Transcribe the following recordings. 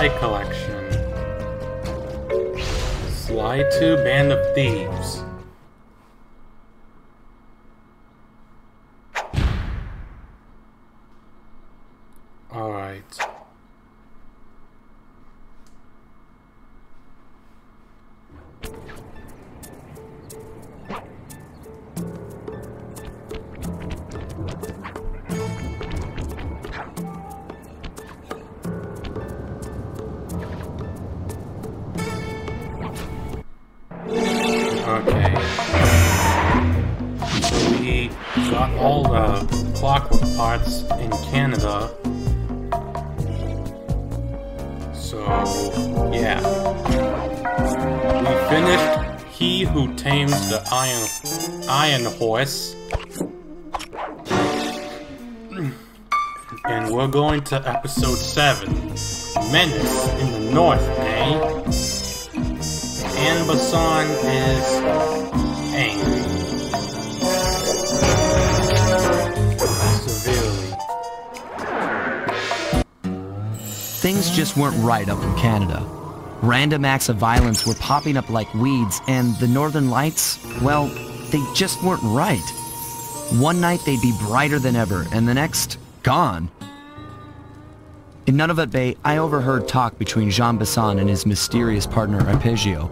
Slide collection. Slide to Band of Thieves. Alright. Okay. So we got all the clockwork parts in Canada. So, yeah. We finished He Who Tames the Iron Horse. And we're going to episode 7. Menace in the North, eh? And Basan is angry. Severely. Things just weren't right up in Canada. Random acts of violence were popping up like weeds, and the Northern Lights, well, they just weren't right. One night they'd be brighter than ever, and the next, gone. In Nunavut Bay, I overheard talk between Jean Besson and his mysterious partner Arpeggio.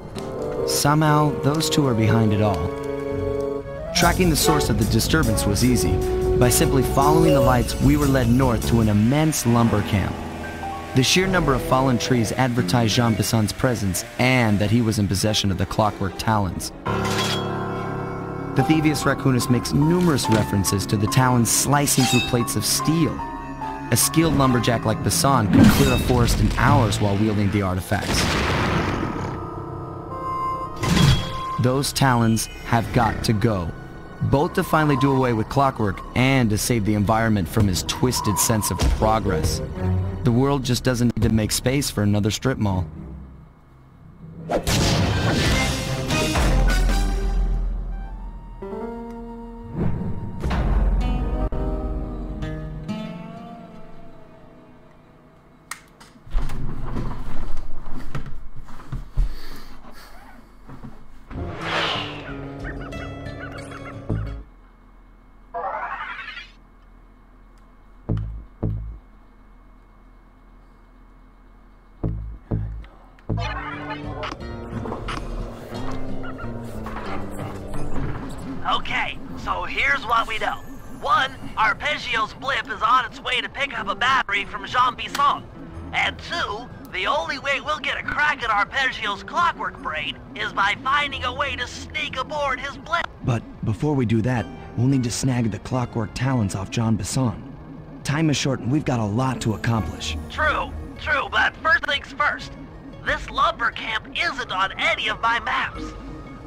Somehow, those two are behind it all. Tracking the source of the disturbance was easy. By simply following the lights, we were led north to an immense lumber camp. The sheer number of fallen trees advertised Jean Besson's presence and that he was in possession of the clockwork talons. The Thievius Raccoonus makes numerous references to the talons slicing through plates of steel. A skilled lumberjack like Besson could clear a forest in hours while wielding the artifacts. Those talons have got to go, both to finally do away with clockwork and to save the environment from his twisted sense of progress. The world just doesn't need to make space for another strip mall. Okay, so here's what we know. 1, Arpeggio's blip is on its way to pick up a battery from Jean Bisson. And 2, the only way we'll get a crack at Arpeggio's clockwork brain is by finding a way to sneak aboard his blip. But before we do that, we'll need to snag the clockwork talons off Jean Besson. Time is short and we've got a lot to accomplish. True, but first things first. This lumber camp isn't on any of my maps.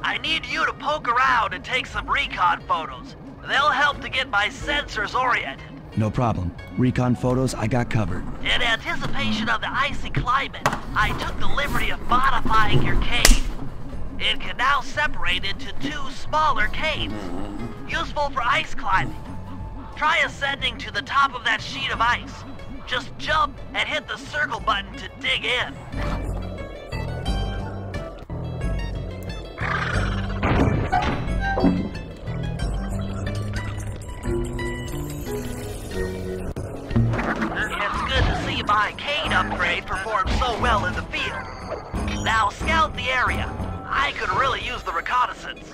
I need you to poke around and take some recon photos. They'll help to get my sensors oriented. No problem. Recon photos I got covered. In anticipation of the icy climate, I took the liberty of modifying your cave. It can now separate into 2 smaller caves, useful for ice climbing. Try ascending to the top of that sheet of ice. Just jump and hit the circle button to dig in. It's good to see my cane upgrade performed so well in the field. Now scout the area. I could really use the reconnaissance.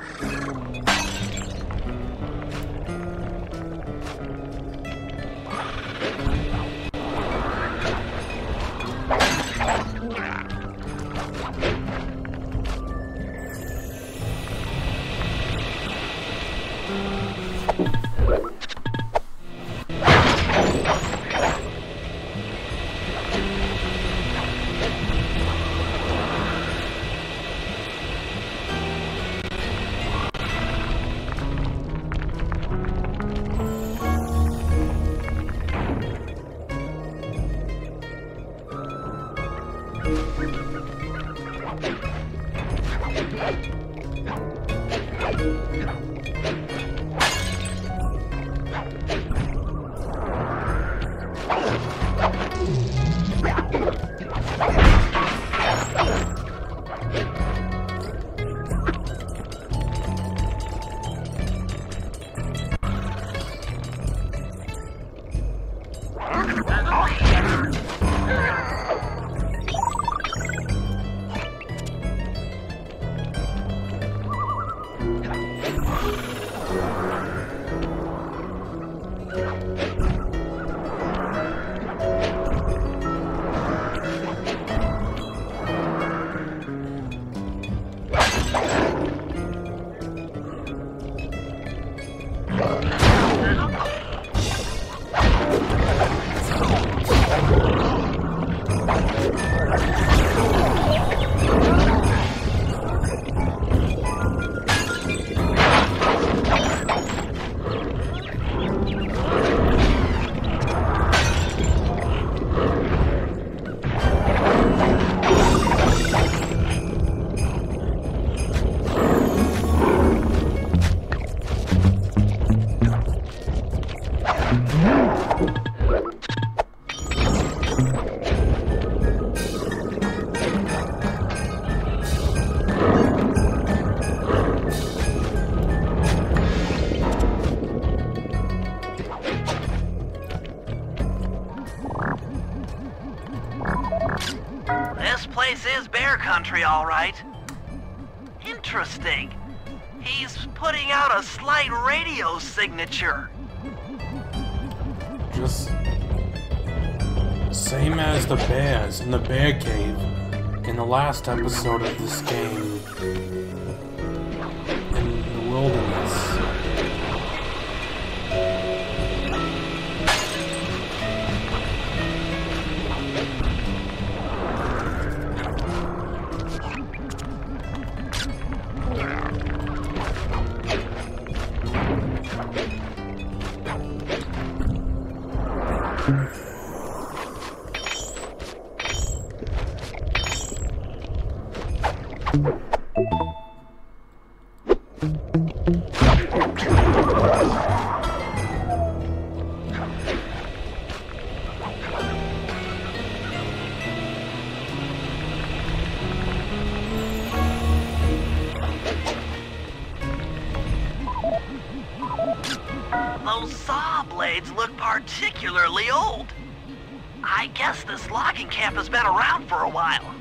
Country, all right. Interesting. He's putting out a slight radio signature. Just same as the bears in the bear cave in the last episode of this game in the wilderness. Those saw blades look particularly old. I guess this logging camp has been around for a while.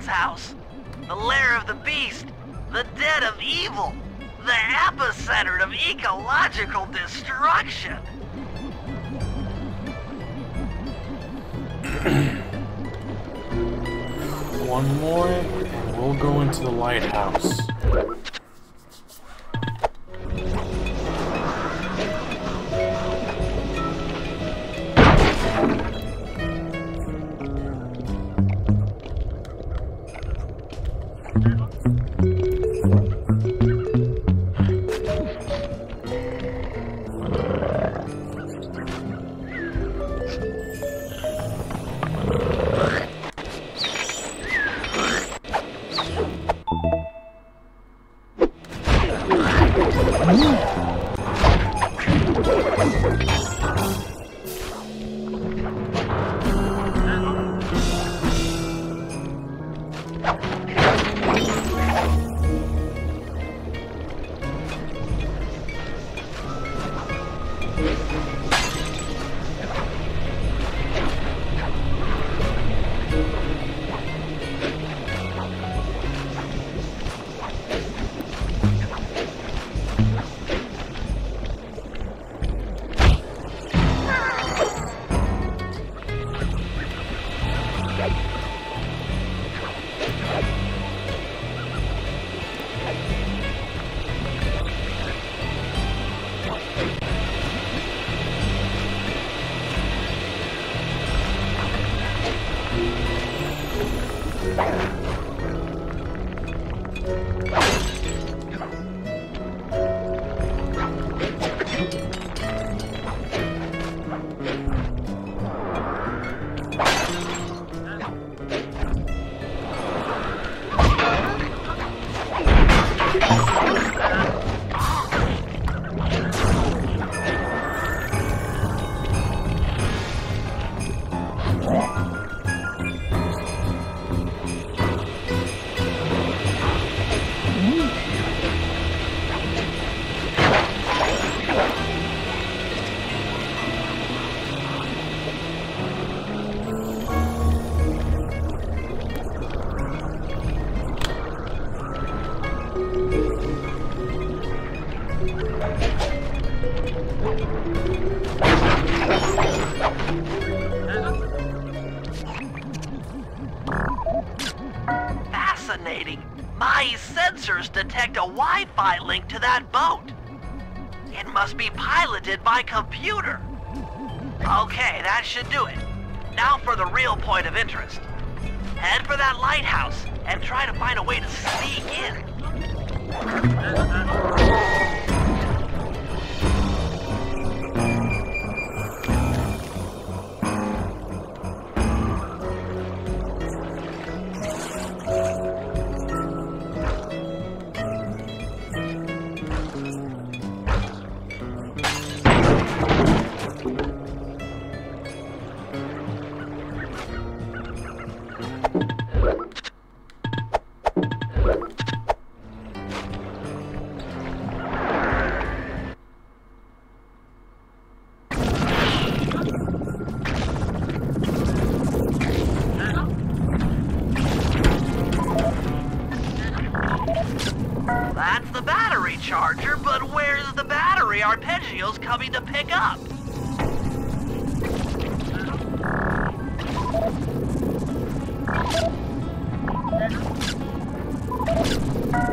House, the lair of the beast, the den of evil, the epicenter of ecological destruction. One more, and we'll go into the lighthouse. Fascinating. My sensors detect a Wi-Fi link to that boat. It must be piloted by computer. Okay, that should do it. Now for the real point of interest. Head for that lighthouse and try to find a way to sneak in. That's the battery charger, but where's the battery arpeggios coming to pick up?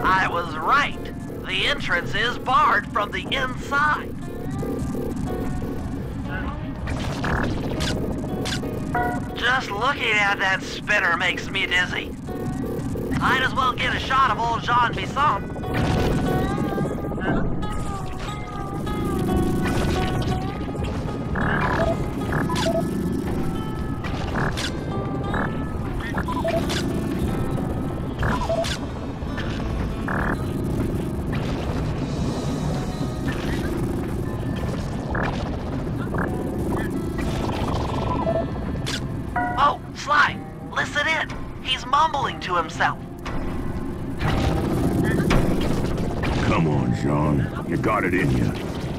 I was right. The entrance is barred from the inside. Just looking at that spinner makes me dizzy. Might as well get a shot of old Jean Bisson. Oh, Sly, listen in. He's mumbling to himself. Come on, Jean. You got it in you.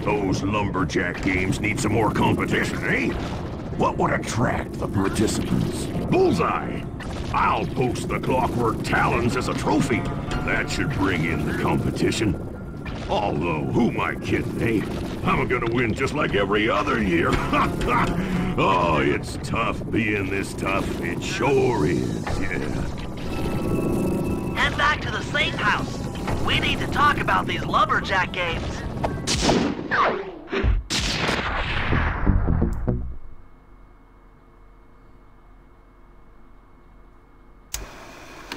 Those lumberjack games need some more competition, eh? What would attract the participants? Bullseye! I'll post the clockwork talons as a trophy. That should bring in the competition. Although, who am I kidding, eh? I'm gonna win just like every other year. Oh, it's tough being this tough. It sure is, yeah. Head back to the safe house. We need to talk about these lumberjack games.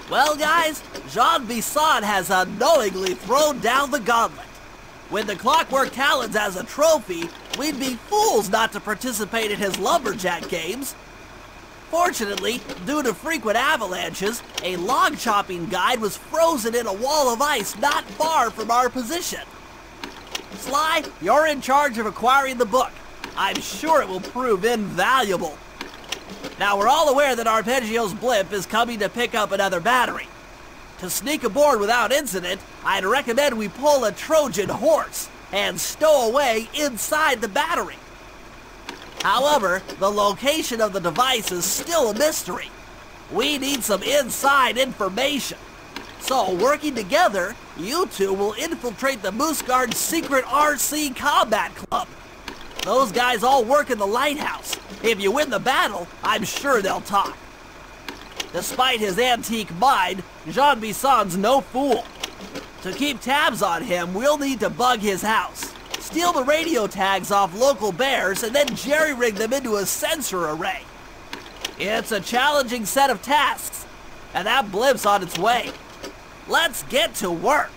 Well, guys, Jean Bisson has unknowingly thrown down the gauntlet. With the clockwork talons as a trophy, we'd be fools not to participate in his lumberjack games. Fortunately, due to frequent avalanches, a log chopping guide was frozen in a wall of ice not far from our position. Sly, you're in charge of acquiring the book. I'm sure it will prove invaluable. Now, we're all aware that Arpeggio's blimp is coming to pick up another battery. To sneak aboard without incident, I'd recommend we pull a Trojan horse and stow away inside the battery. However, the location of the device is still a mystery. We need some inside information. So, working together, you two will infiltrate the Moose Guard's secret RC combat club. Those guys all work in the lighthouse. If you win the battle, I'm sure they'll talk. Despite his antique mind, Jean Bisson's no fool. To keep tabs on him, we'll need to bug his house, steal the radio tags off local bears, and then jerry-rig them into a sensor array. It's a challenging set of tasks, and that blimp's on its way. Let's get to work.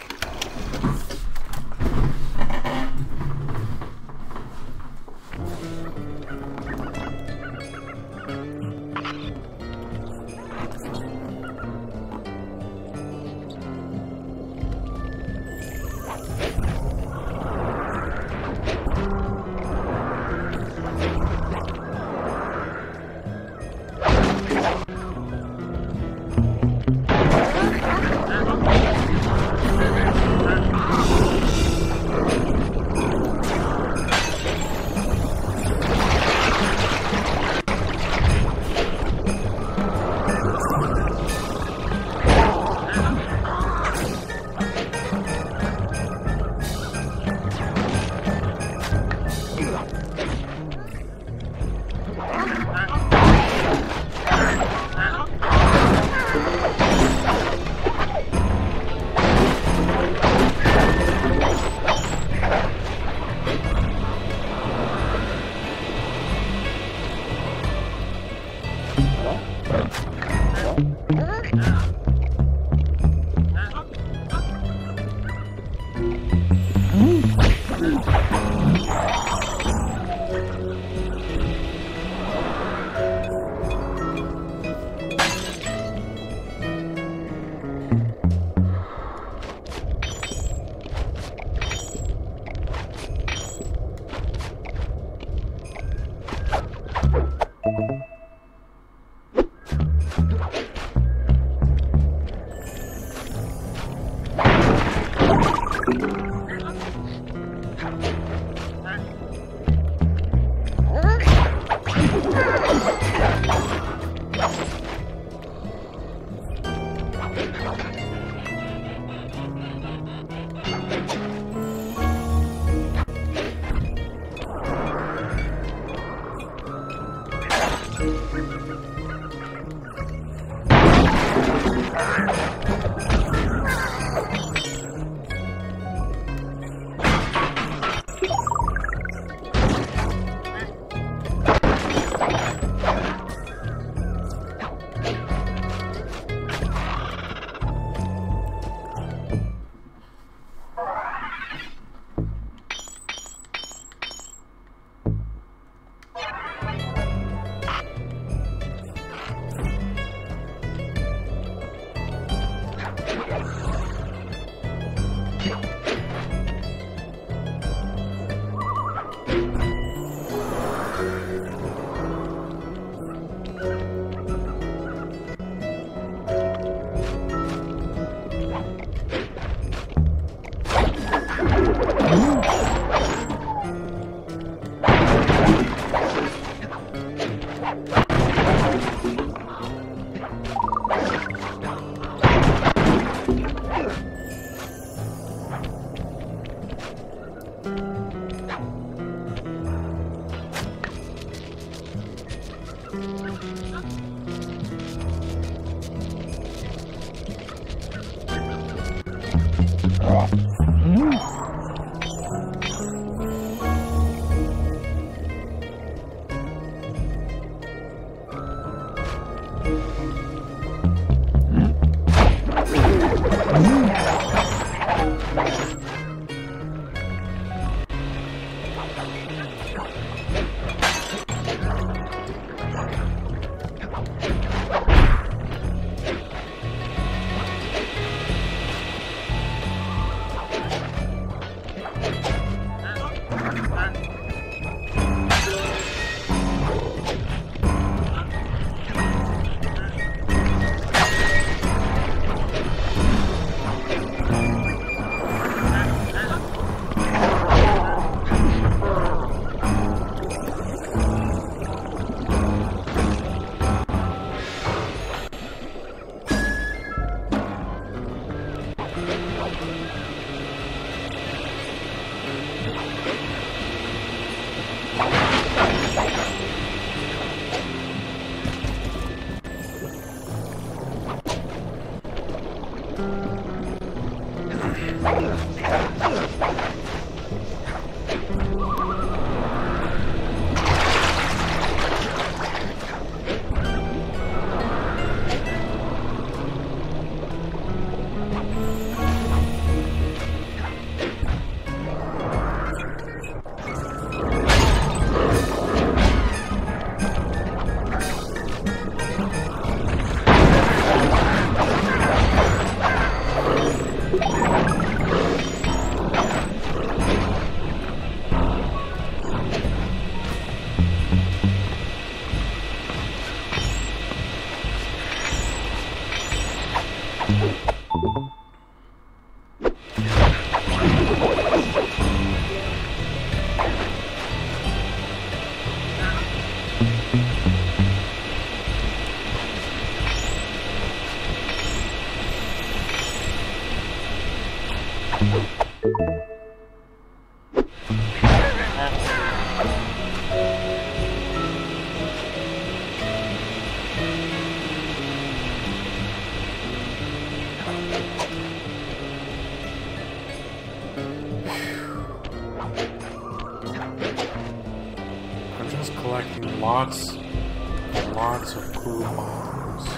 I'm just collecting lots and lots of clue bombs.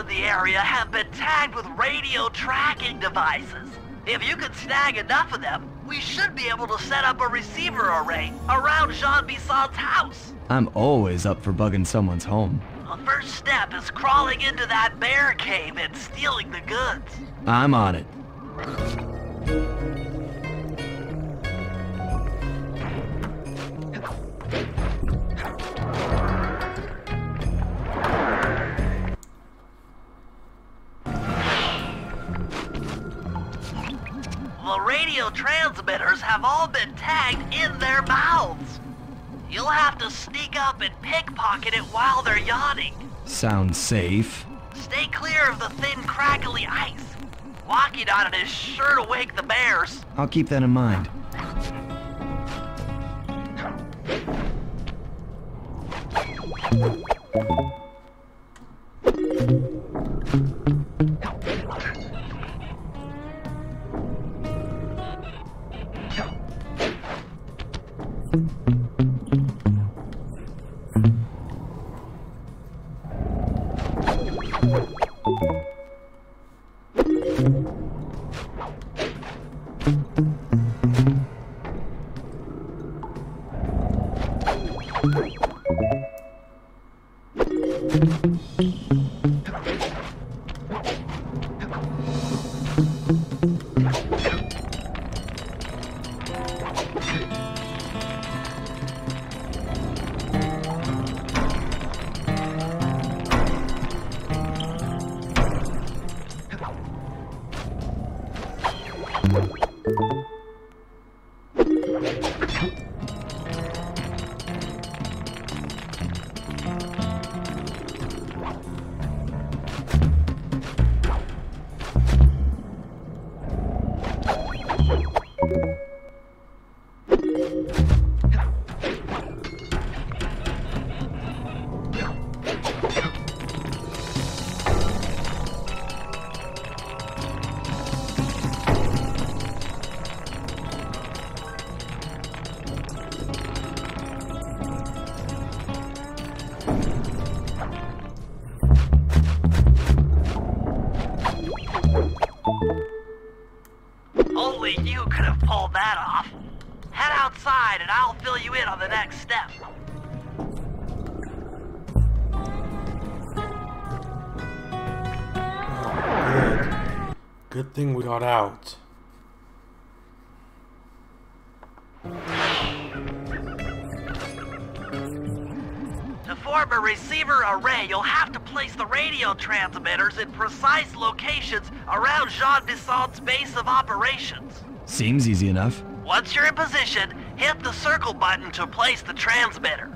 Area have been tagged with radio tracking devices. If you can snag enough of them, we should be able to set up a receiver array around Jean Bisson's house. I'm always up for bugging someone's home. The first step is crawling into that bear cave and stealing the goods. I'm on it. The radio transmitters have all been tagged in their mouths. You'll have to sneak up and pickpocket it while they're yawning. Sounds safe. Stay clear of the thin, crackly ice. Walking on it is sure to wake the bears. I'll keep that in mind. on the next step. Good thing we got out. To form a receiver array, you'll have to place the radio transmitters in precise locations around Jean Bisson's base of operations. Seems easy enough. Once you're in position, hit the circle button to place the transmitter.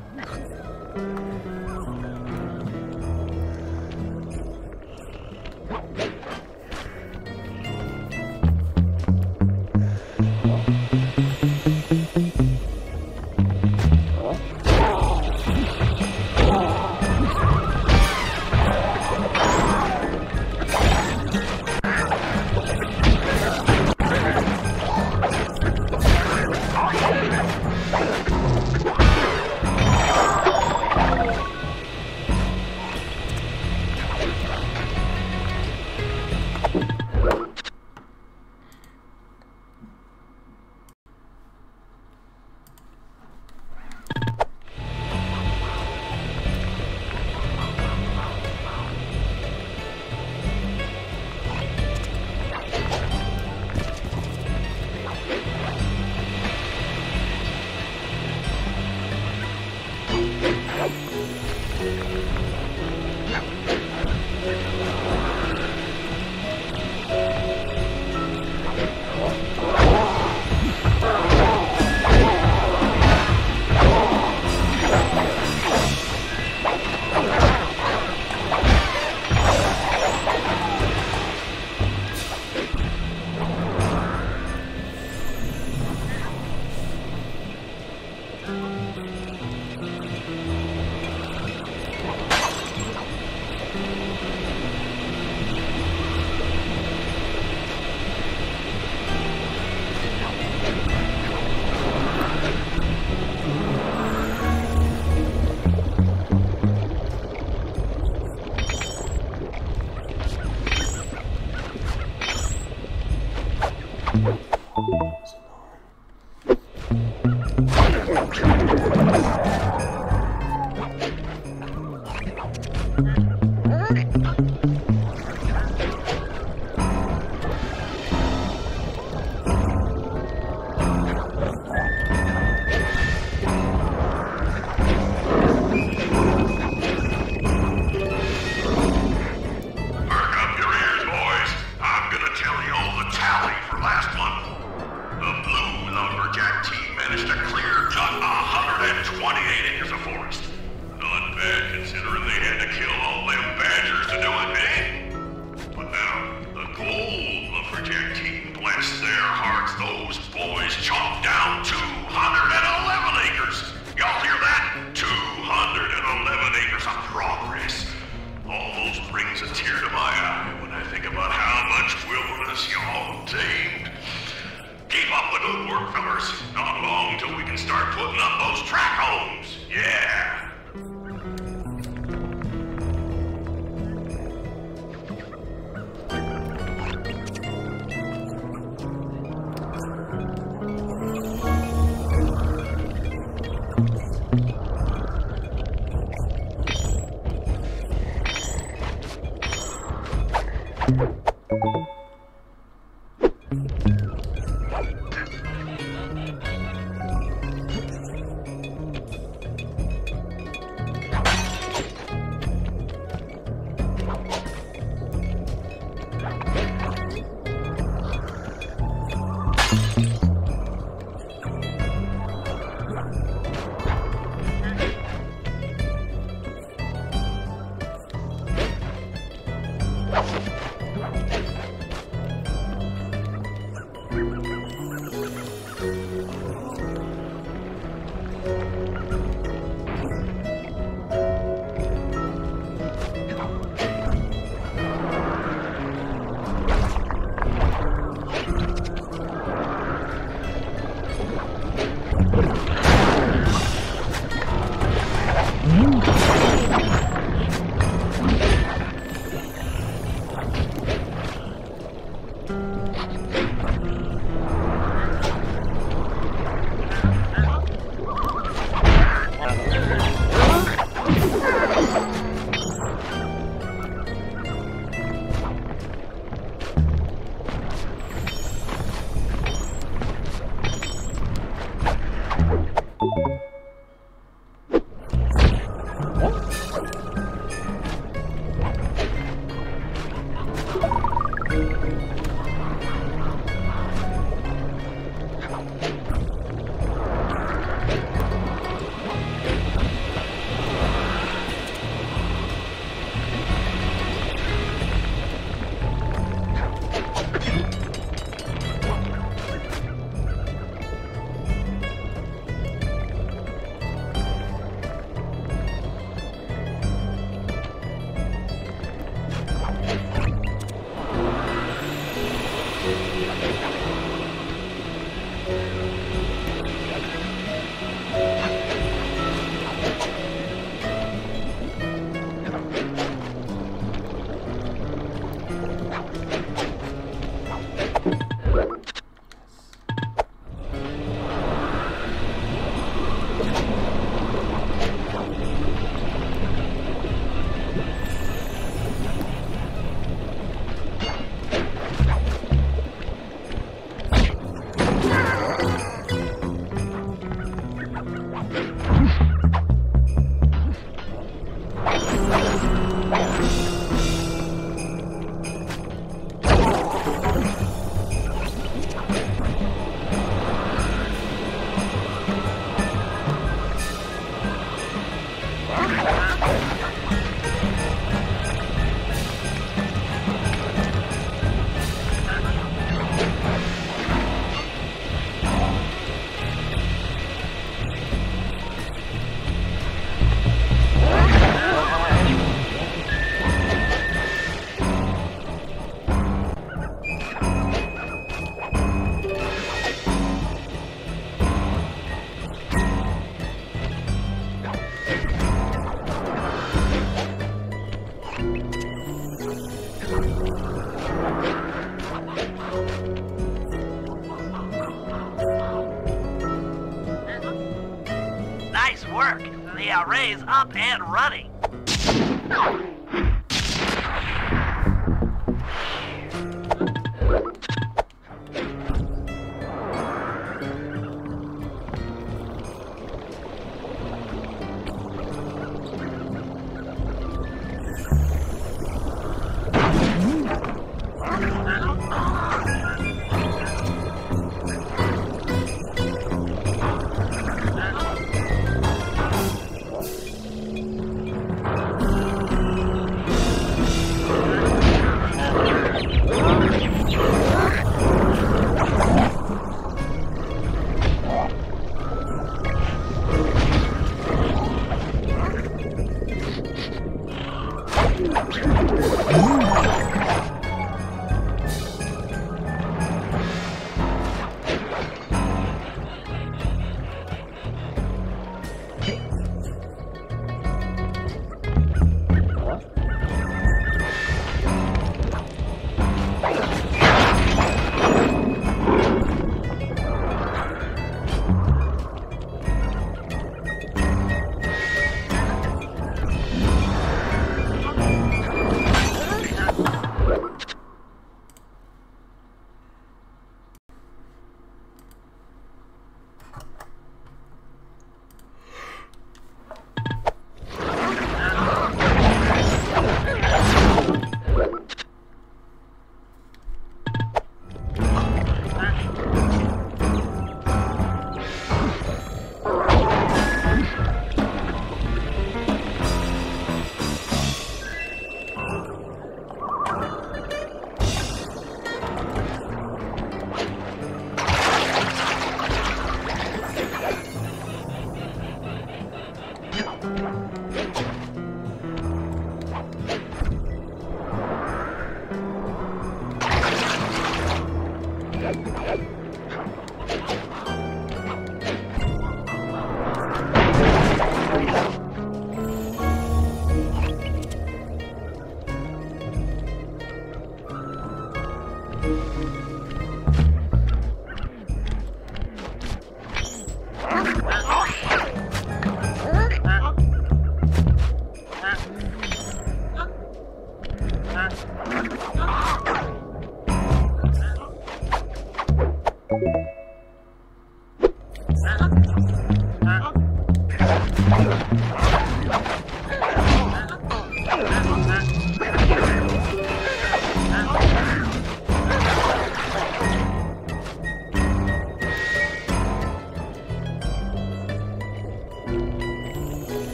Nice work. The array's up and running.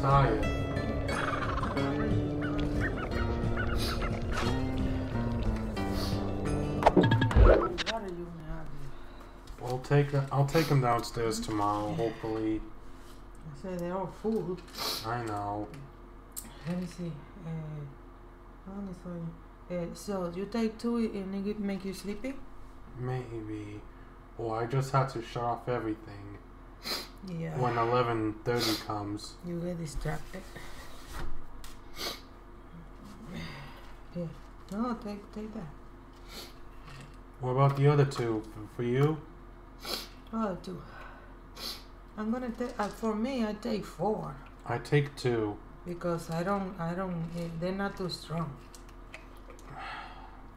tired. I'll take him downstairs tomorrow, hopefully. I say they're all full. I know. Let me see. Honestly, so you take two and it make you sleepy? Maybe. Or I just have to shut off everything. Yeah. When 11:30 comes. You get distracted. Yeah. No, take that. What about the other two? For you? Oh, two. I'm gonna take. For me, I take 4. I take 2. Because I don't. They're not too strong.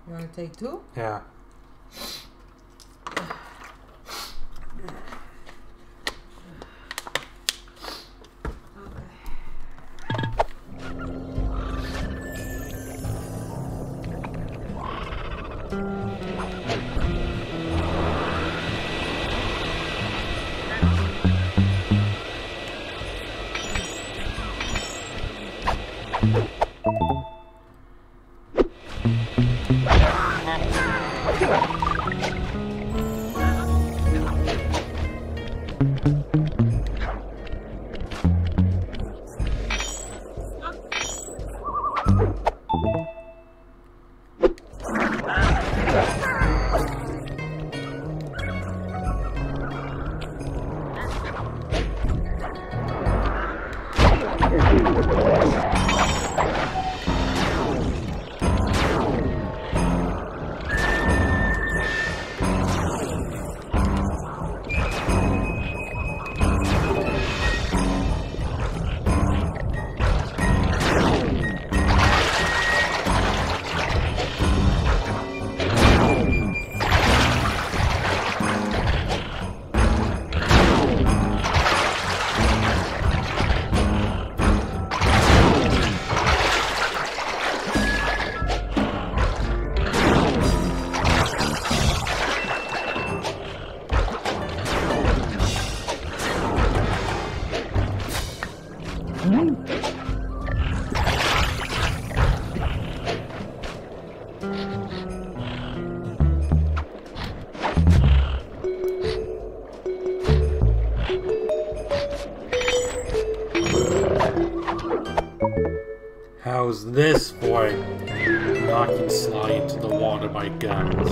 You wanna take 2? Yeah. How's this for knocking Sly into the water by guns?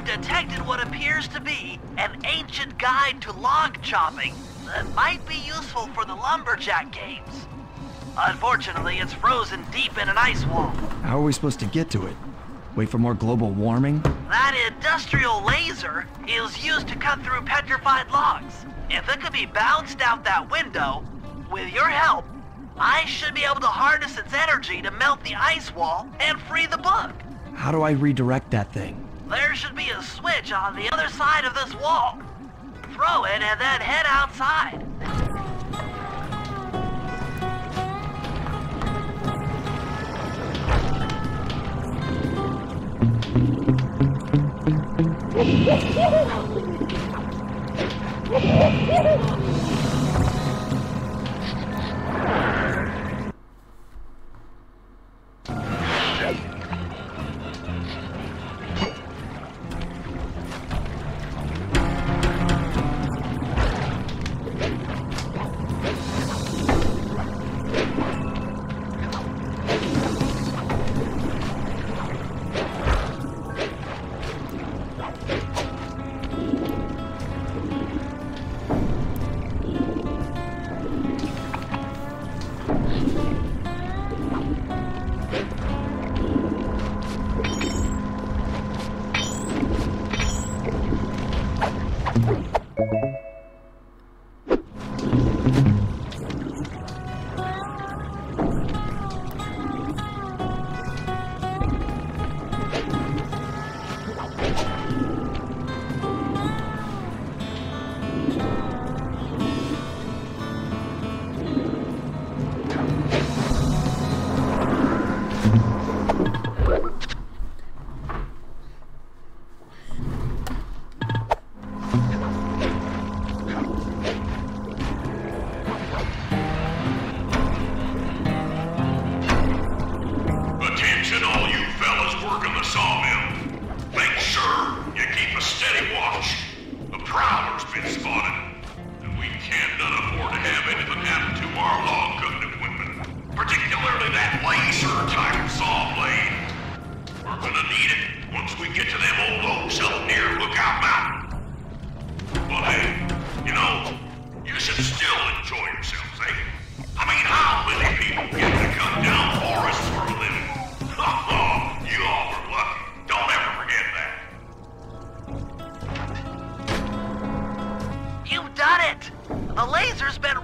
Detected what appears to be an ancient guide to log chopping that might be useful for the lumberjack games. Unfortunately, it's frozen deep in an ice wall. How are we supposed to get to it? Wait for more global warming? That industrial laser is used to cut through petrified logs. If it could be bounced out that window, with your help, I should be able to harness its energy to melt the ice wall and free the bug. How do I redirect that thing? There should be a switch on the other side of this wall. Throw it and then head outside.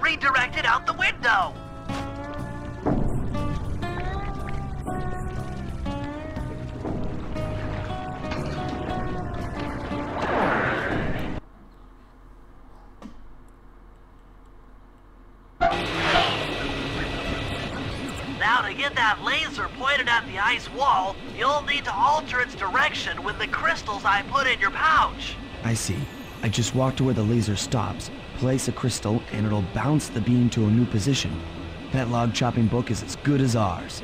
Redirected out the window. Now to get that laser pointed at the ice wall, you'll need to alter its direction with the crystals I put in your pouch. I see. I just walk to where the laser stops, place a crystal, and it'll bounce the beam to a new position. That log chopping book is as good as ours.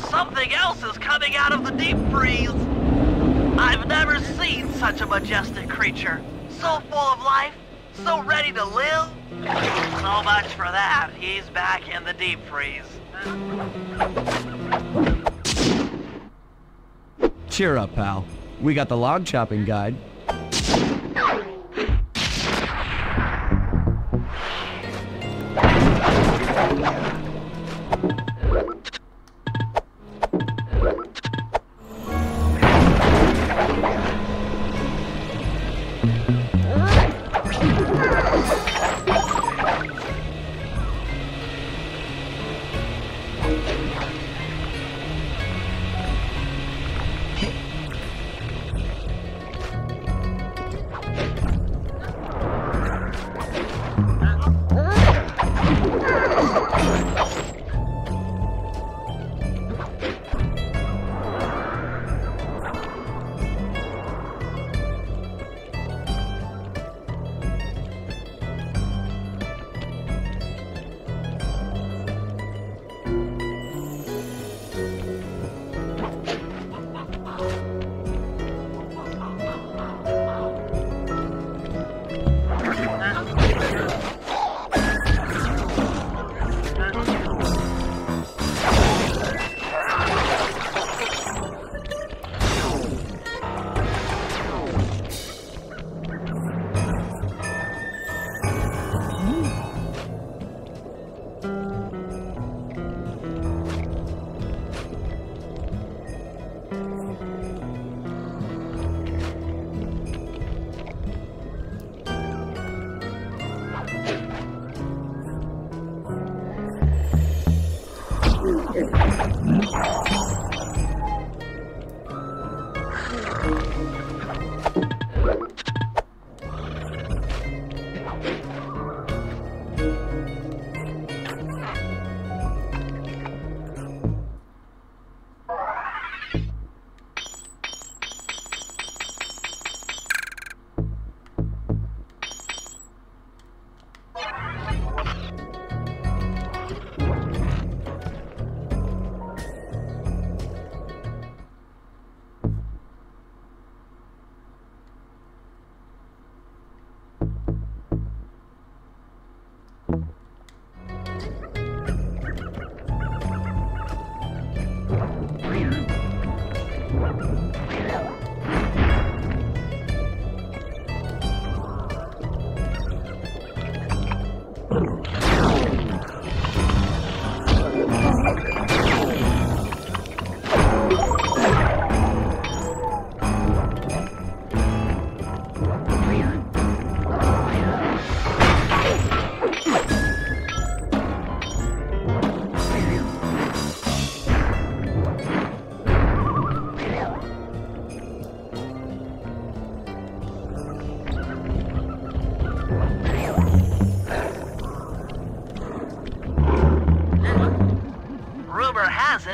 Something else is coming out of the deep freeze. I've never seen such a majestic creature. So full of life, so ready to live. So much for that. He's back in the deep freeze. Cheer up, pal. We got the log chopping guide.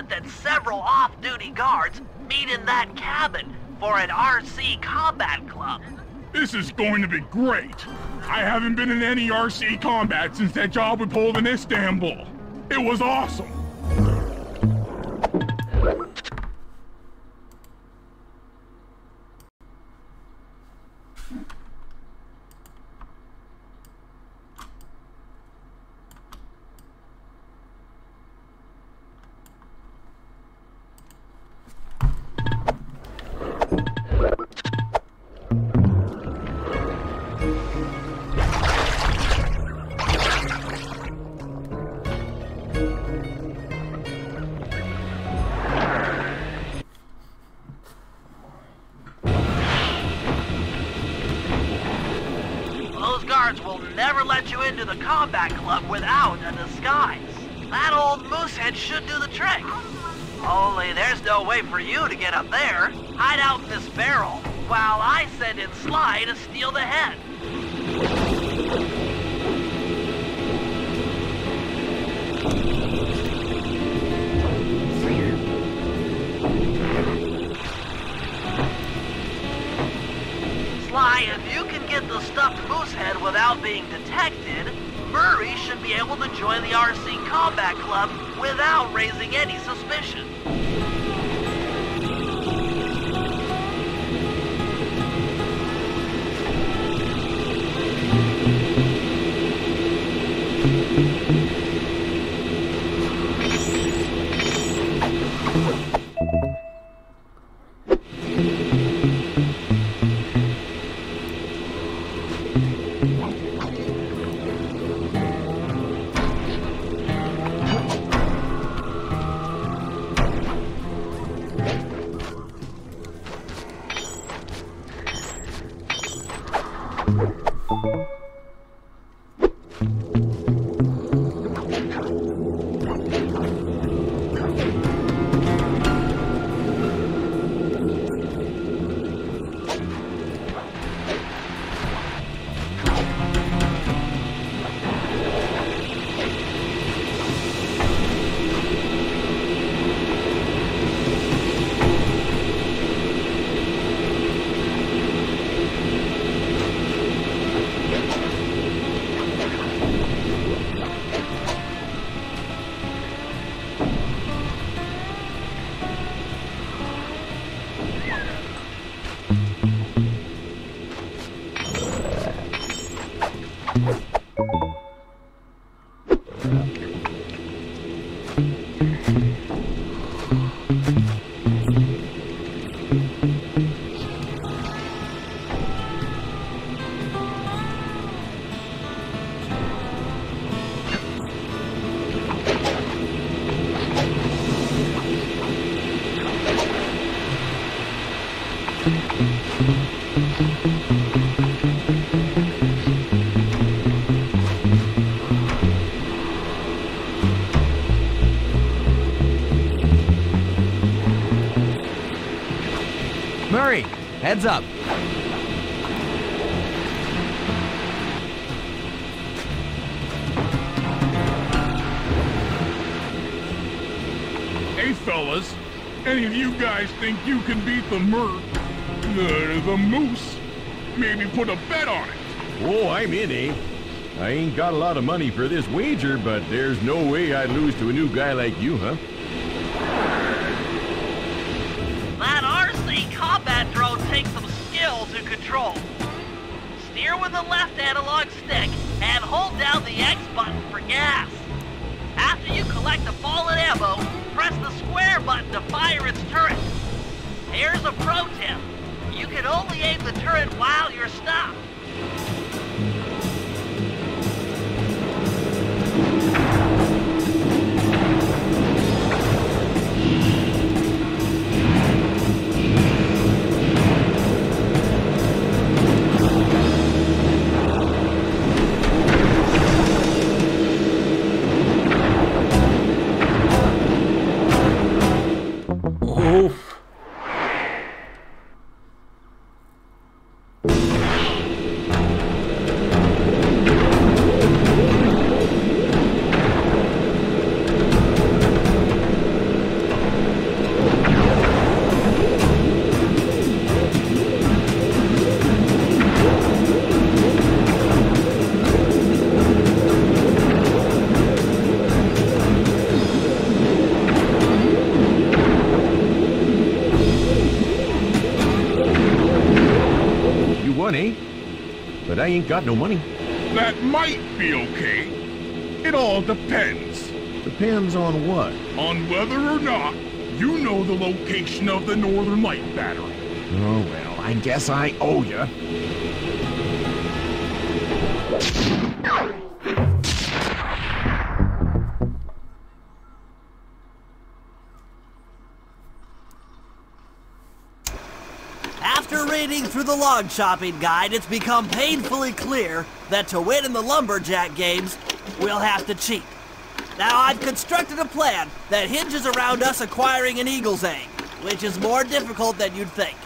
That several off-duty guards meet in that cabin for an RC combat club. This is going to be great. I haven't been in any RC combat since that job we pulled in Istanbul. It was awesome. Will never let you into the combat club without a disguise. That old moosehead should do the trick. Only there's no way for you to get up there. Hide out in this barrel while I send in Sly to steal the head. Sly, if you can get the stuffed moose head without being detected, Murray should be able to join the RC Combat Club without raising any suspicion. Murray, heads up. Hey, fellas. Any of you guys think you can beat the the moose? Maybe put a bet on it. Oh, I'm in, eh? I ain't got a lot of money for this wager, but there's no way I'd lose to a new guy like you, huh? That RC combat drone takes some skill to control. Steer with the left analog stick and hold down the X button for gas. After you collect the fallen ammo, press the square button to fire its turret. Here's a pro tip. You can only aim the turret while you're stopped. Oof. Eh? But I ain't got no money. That might be okay. It all depends. Depends on what? On whether or not you know the location of the Northern Light Battery. Oh, well, I guess I owe you. After reading through the log chopping guide, it's become painfully clear that to win in the lumberjack games, we'll have to cheat. Now, I've constructed a plan that hinges around us acquiring an eagle's egg, which is more difficult than you'd think.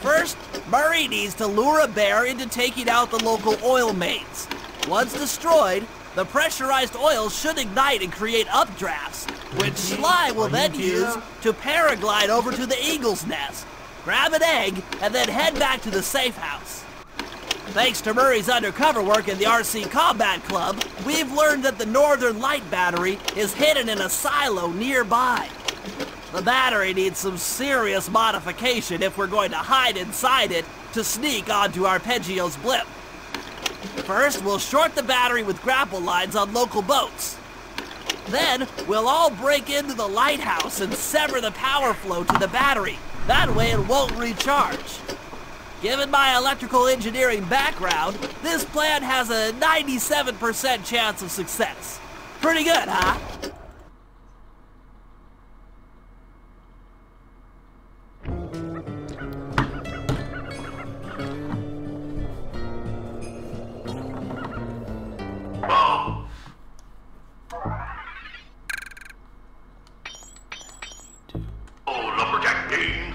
First, Murray needs to lure a bear into taking out the local oil mains. Once destroyed, the pressurized oil should ignite and create updrafts, which Sly will then use to paraglide over to the eagle's nest, grab an egg, and then head back to the safe house. Thanks to Murray's undercover work in the RC Combat Club, we've learned that the Northern Light Battery is hidden in a silo nearby. The battery needs some serious modification if we're going to hide inside it to sneak onto Arpeggio's blimp. First, we'll short the battery with grapple lines on local boats. Then, we'll all break into the lighthouse and sever the power flow to the battery. That way it won't recharge. Given my electrical engineering background, this plan has a 97% chance of success. Pretty good, huh?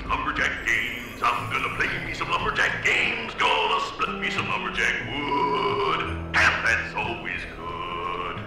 Lumberjack games. I'm gonna play me some lumberjack games. Gonna split me some lumberjack wood. And that's always good.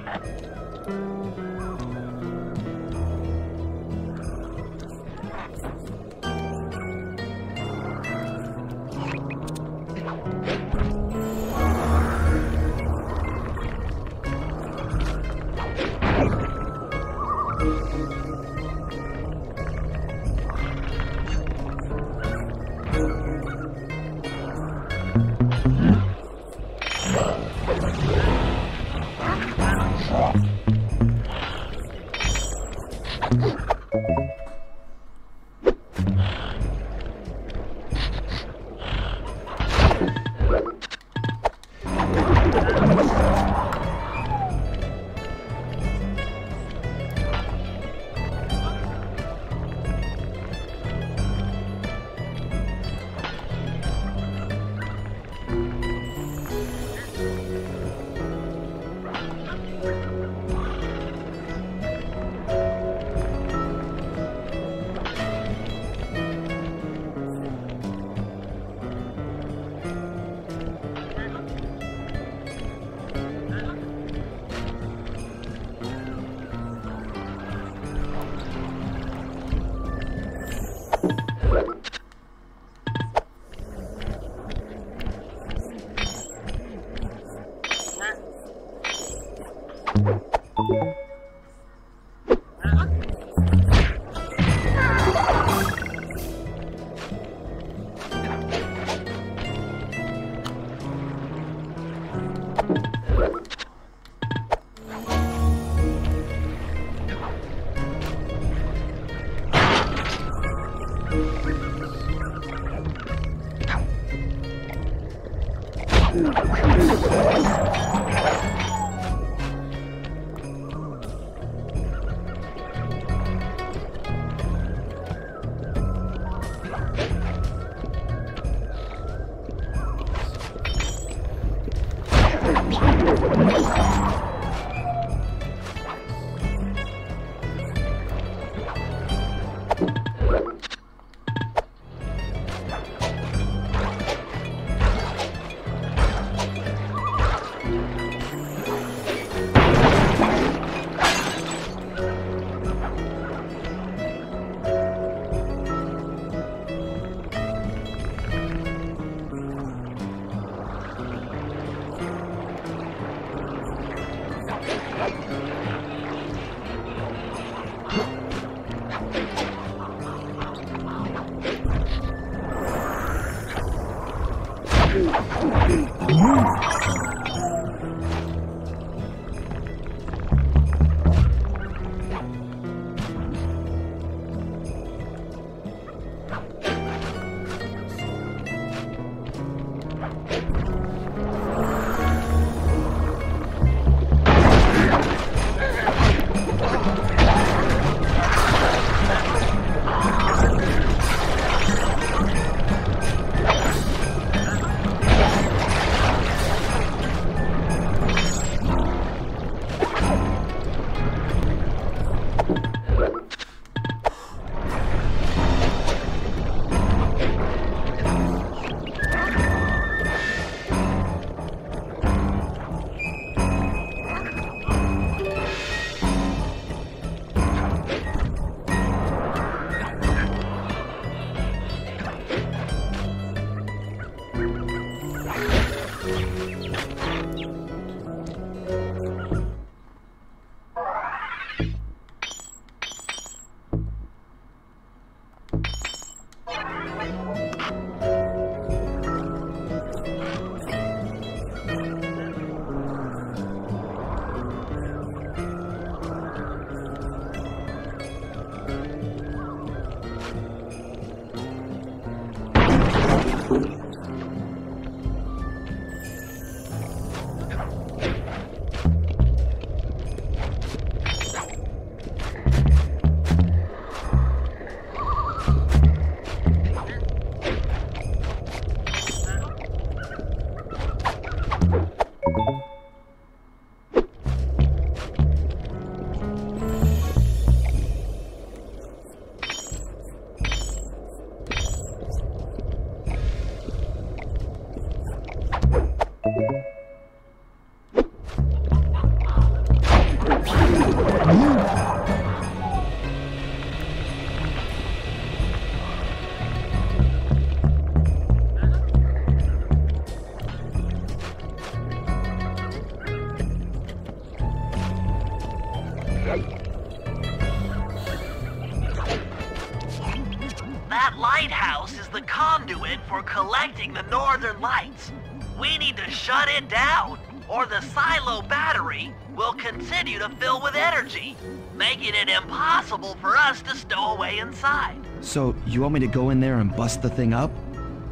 That lighthouse is the conduit for collecting the northern lights. We need to shut it down, or the silo battery will continue to fill with energy, making it impossible for us to stow away inside. So, you want me to go in there and bust the thing up?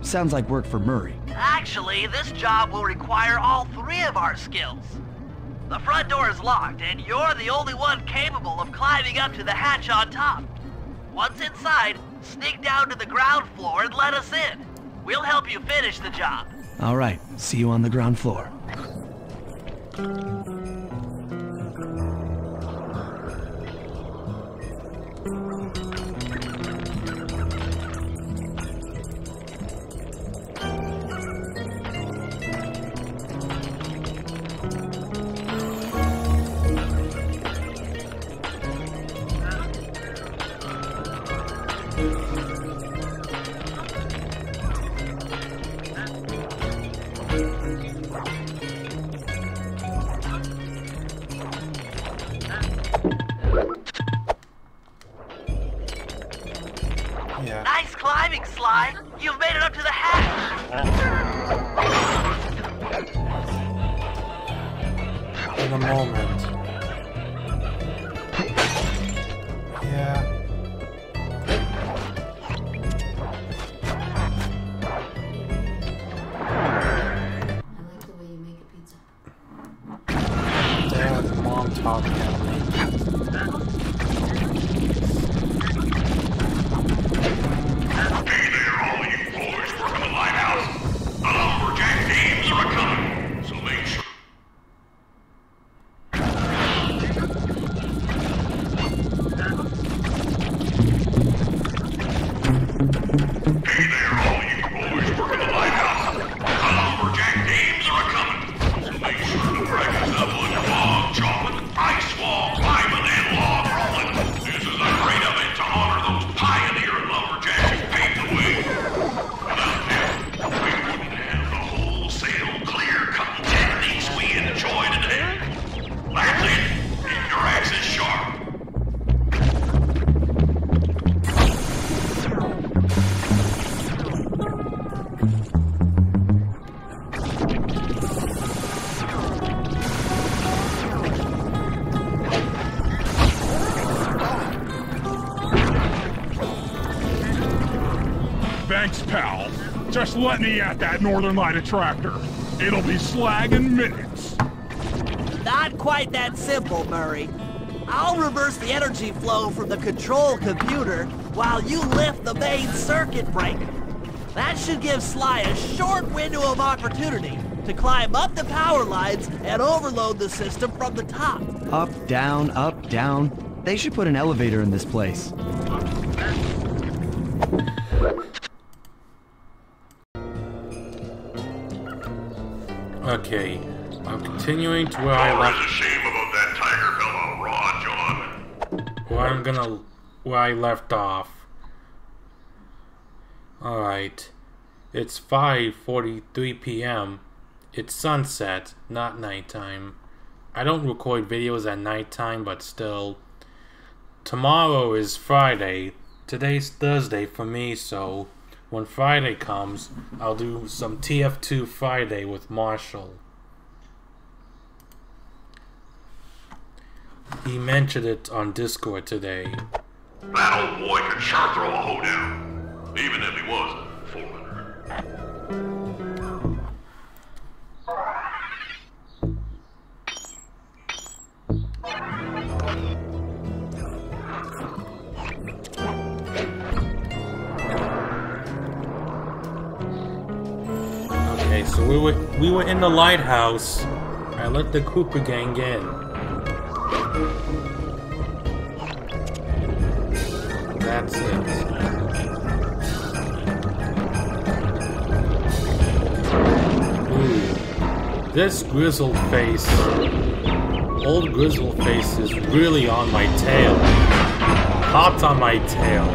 Sounds like work for Murray. Actually, this job will require all three of our skills. The front door is locked, and you're the only one capable of climbing up to the hatch on top. Once inside, sneak down to the ground floor and let us in. We'll help you finish the job. All right, see you on the ground floor. Yeah. Nice climbing, Sly. You've made it up to the hatch. In a moment. Yeah. let me at that Northern Light attractor. It'll be slag in minutes. Not quite that simple, Murray. I'll reverse the energy flow from the control computer while you lift the main circuit breaker. That should give Sly a short window of opportunity to climb up the power lines and overload the system from the top. Up, down, up, down. They should put an elevator in this place. Okay, I'm continuing to where I left. It's a shame about that tiger fella, Raw, John. Where I left off. Alright. It's 5:43 p.m. It's sunset, not nighttime. I don't record videos at nighttime, but still. Tomorrow is Friday. Today's Thursday for me, so when Friday comes, I'll do some TF2 Friday with Marshall. He mentioned it on Discord today. That old boy could sure throw a hoedown, even if he was a foreigner. Okay, so we were in the lighthouse. I let the Cooper gang in. That's it. Ooh, this grizzled face, old grizzled face is really on my tail. Hot on my tail.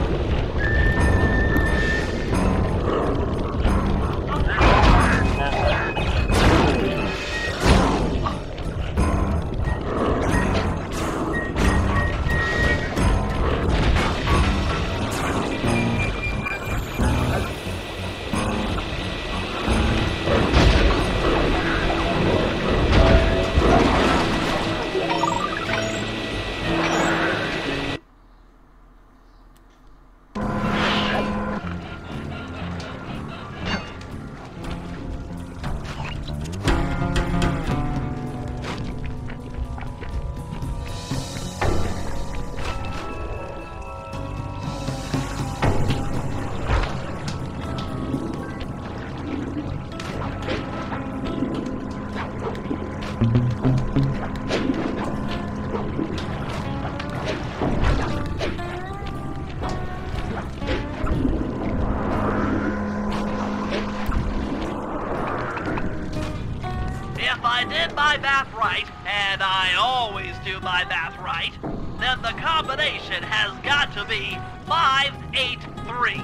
If I did my math right, and I always do my math right, then the combination has got to be 583.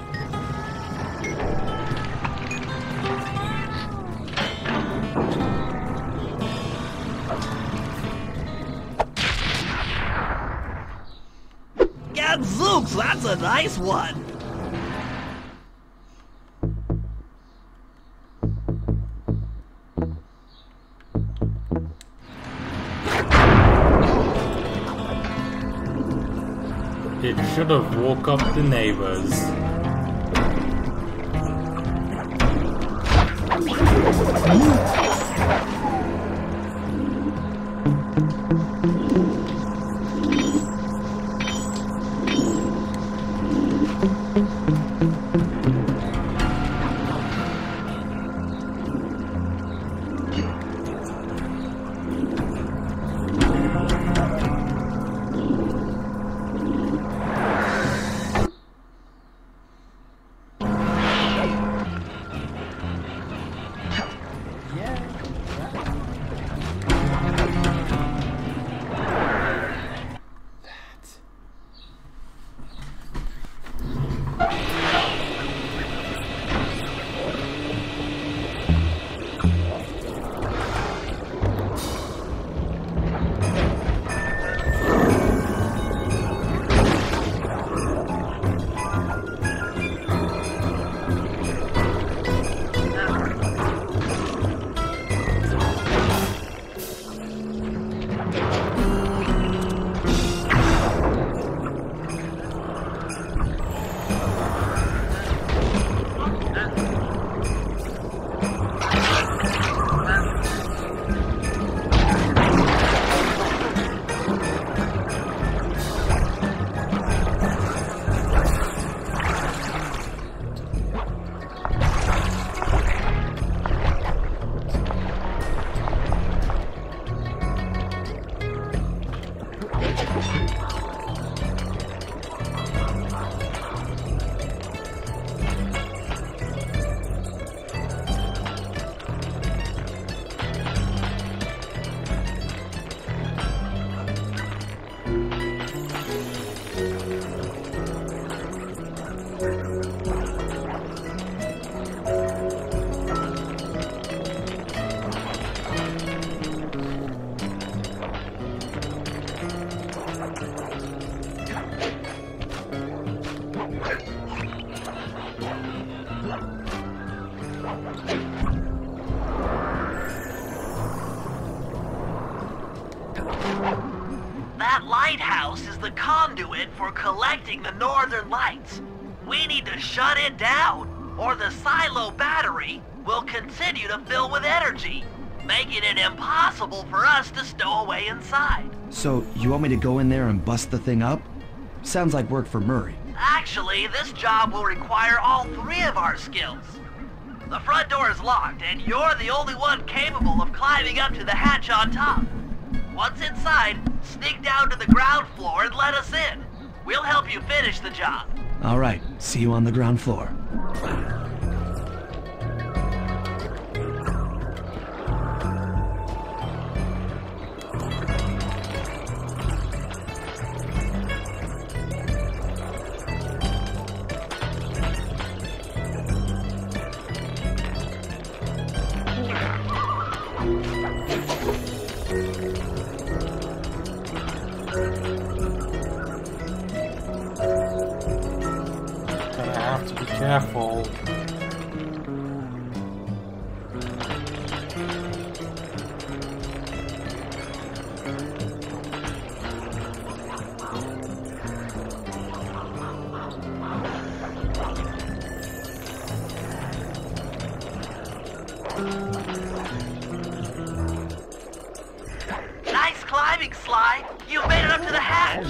Gadzooks, that's a nice one. It should have woke up the neighbors. That lighthouse is the conduit for collecting the northern lights. We need to shut it down, or the silo battery will continue to fill with energy, making it impossible for us to stow away inside. So, you want me to go in there and bust the thing up? Sounds like work for Murray. Actually, this job will require all three of our skills. The front door is locked, and you're the only one capable of climbing up to the hatch on top. Once inside, sneak down to the ground floor and let us in. We'll help you finish the job. All right, see you on the ground floor. Gonna have to be careful. Nice climbing, Sly. You made it up to the hatch.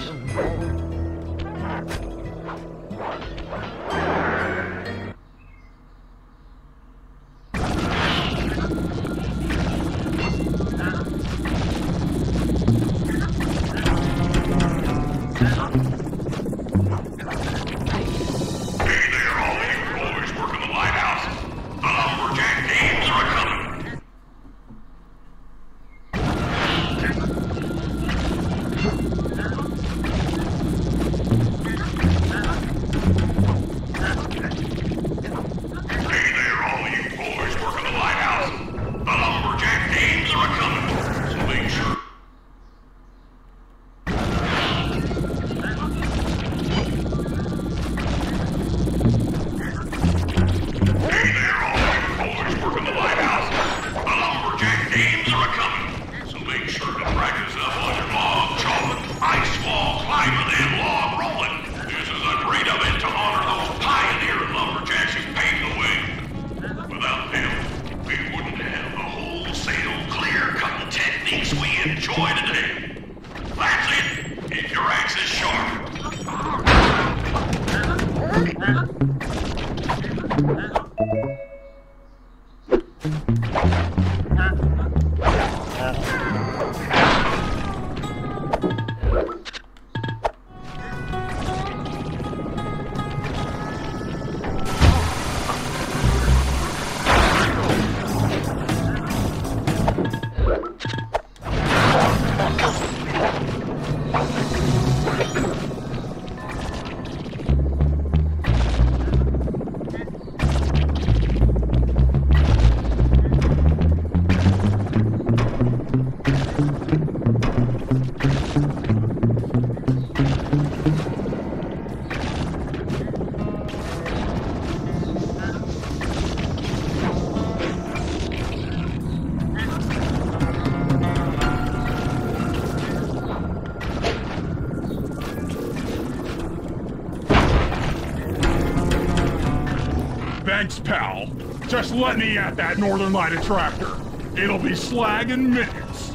Thanks, pal. Just let me at that Northern Light attractor. It'll be slag in minutes.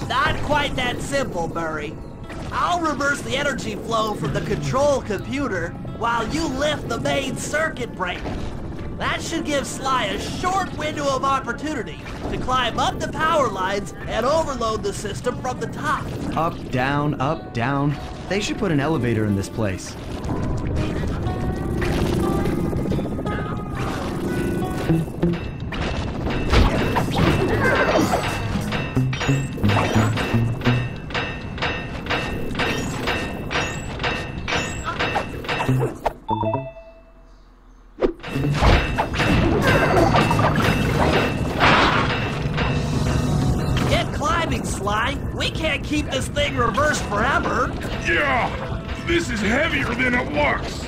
Not quite that simple, Murray. I'll reverse the energy flow from the control computer while you lift the main circuit breaker. That should give Sly a short window of opportunity to climb up the power lines and overload the system from the top. Up, down, up, down. They should put an elevator in this place. Get climbing, Sly. We can't keep this thing reversed forever. Yeah, this is heavier than it looks.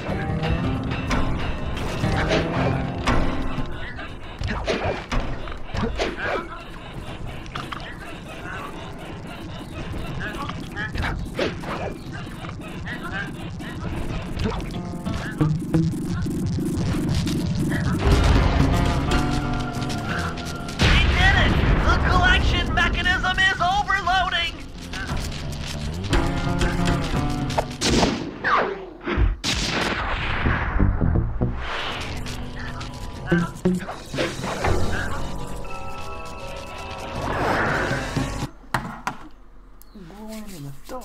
Going in the dark.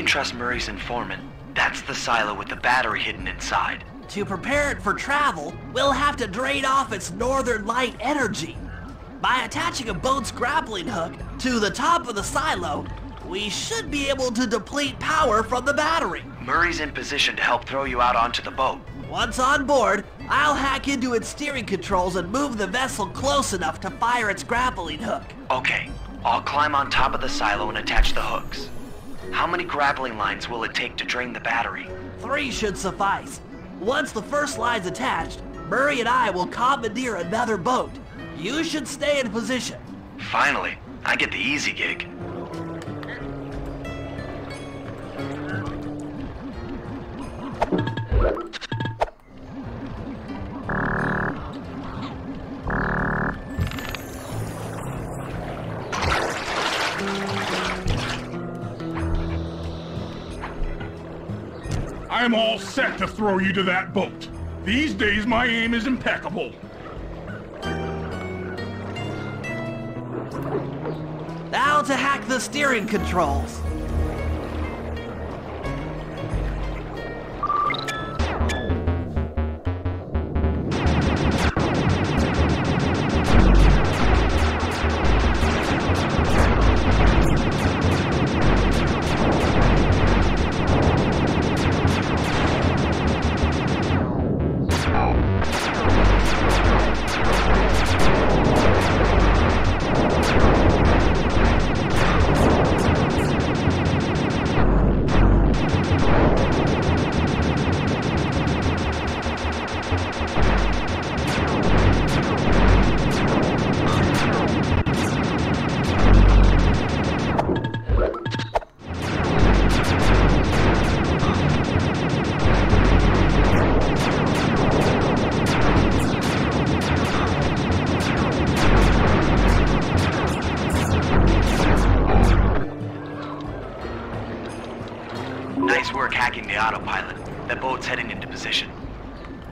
Trust Murray's informant. That's the silo with the battery hidden inside. To prepare it for travel, we'll have to drain off its northern light energy. By attaching a boat's grappling hook to the top of the silo, we should be able to deplete power from the battery. Murray's in position to help throw you out onto the boat. Once on board, I'll hack into its steering controls and move the vessel close enough to fire its grappling hook. Okay, I'll climb on top of the silo and attach the hooks. How many grappling lines will it take to drain the battery? 3 should suffice. Once the first line's attached, Murray and I will commandeer another boat. You should stay in position. Finally, I get the easy gig. I'm all set to throw you to that boat. These days, my aim is impeccable. Now to hack the steering controls. fully autopilot. The boat's heading into position.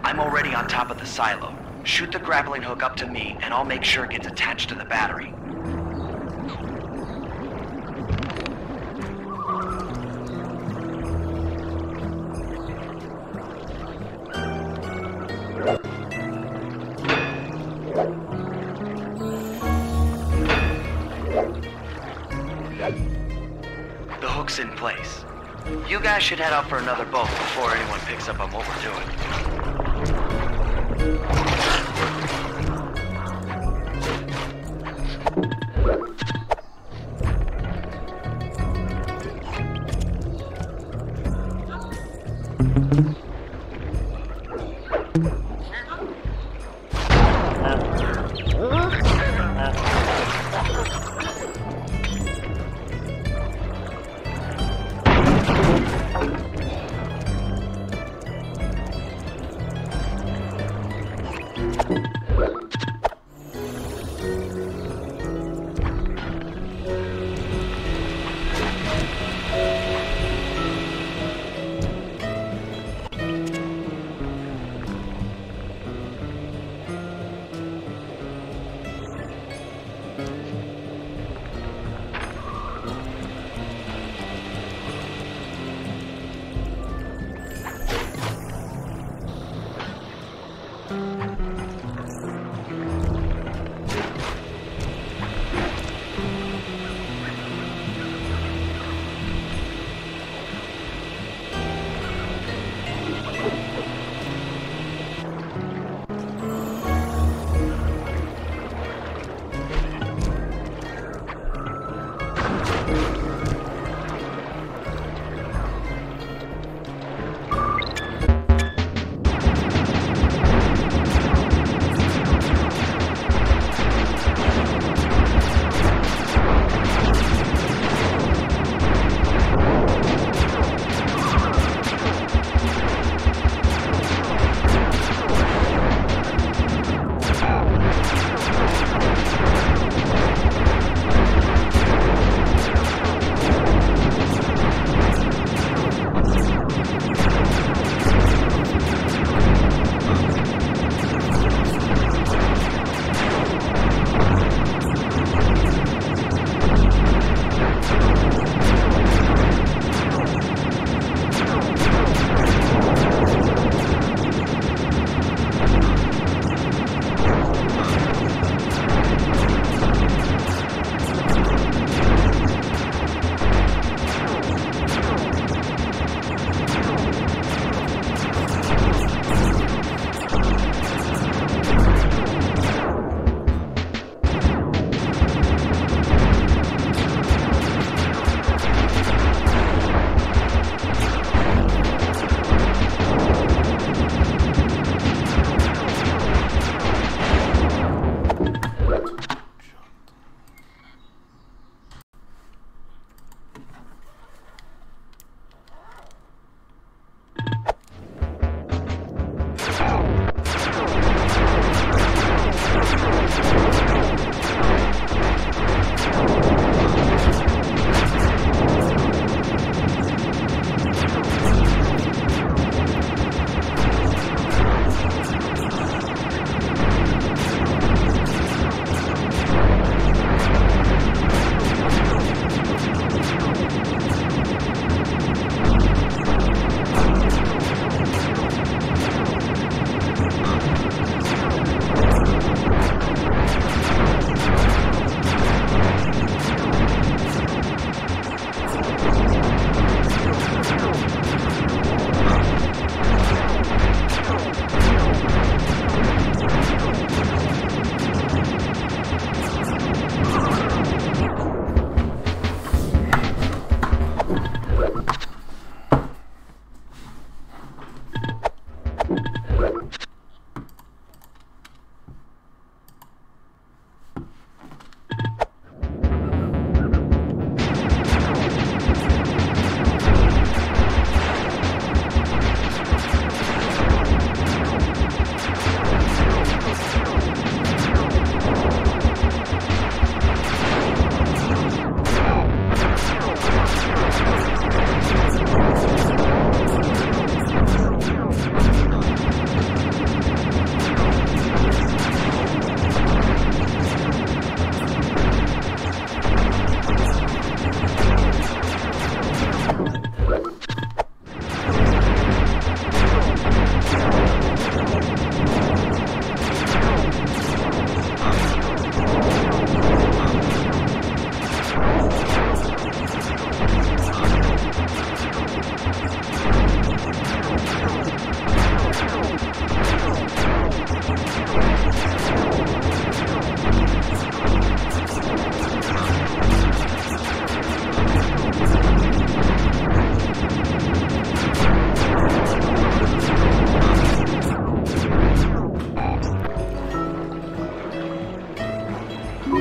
I'm already on top of the silo. Shoot the grappling hook up to me, and I'll make sure it gets attached to the battery. The hook's in place. You guys should head out for another boat before anyone picks up on what we're doing.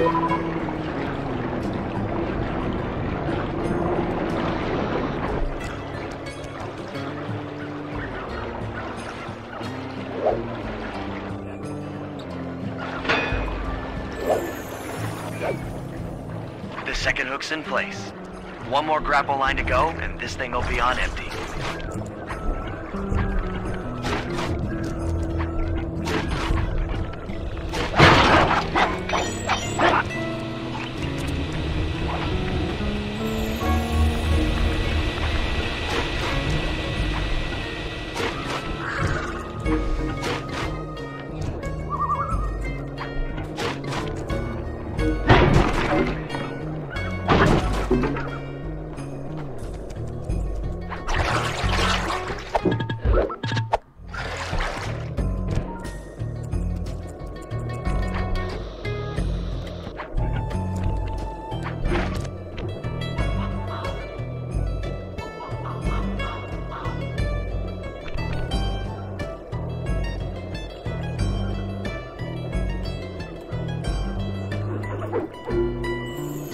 The second hook's in place. One more grapple line to go, and this thing will be on empty.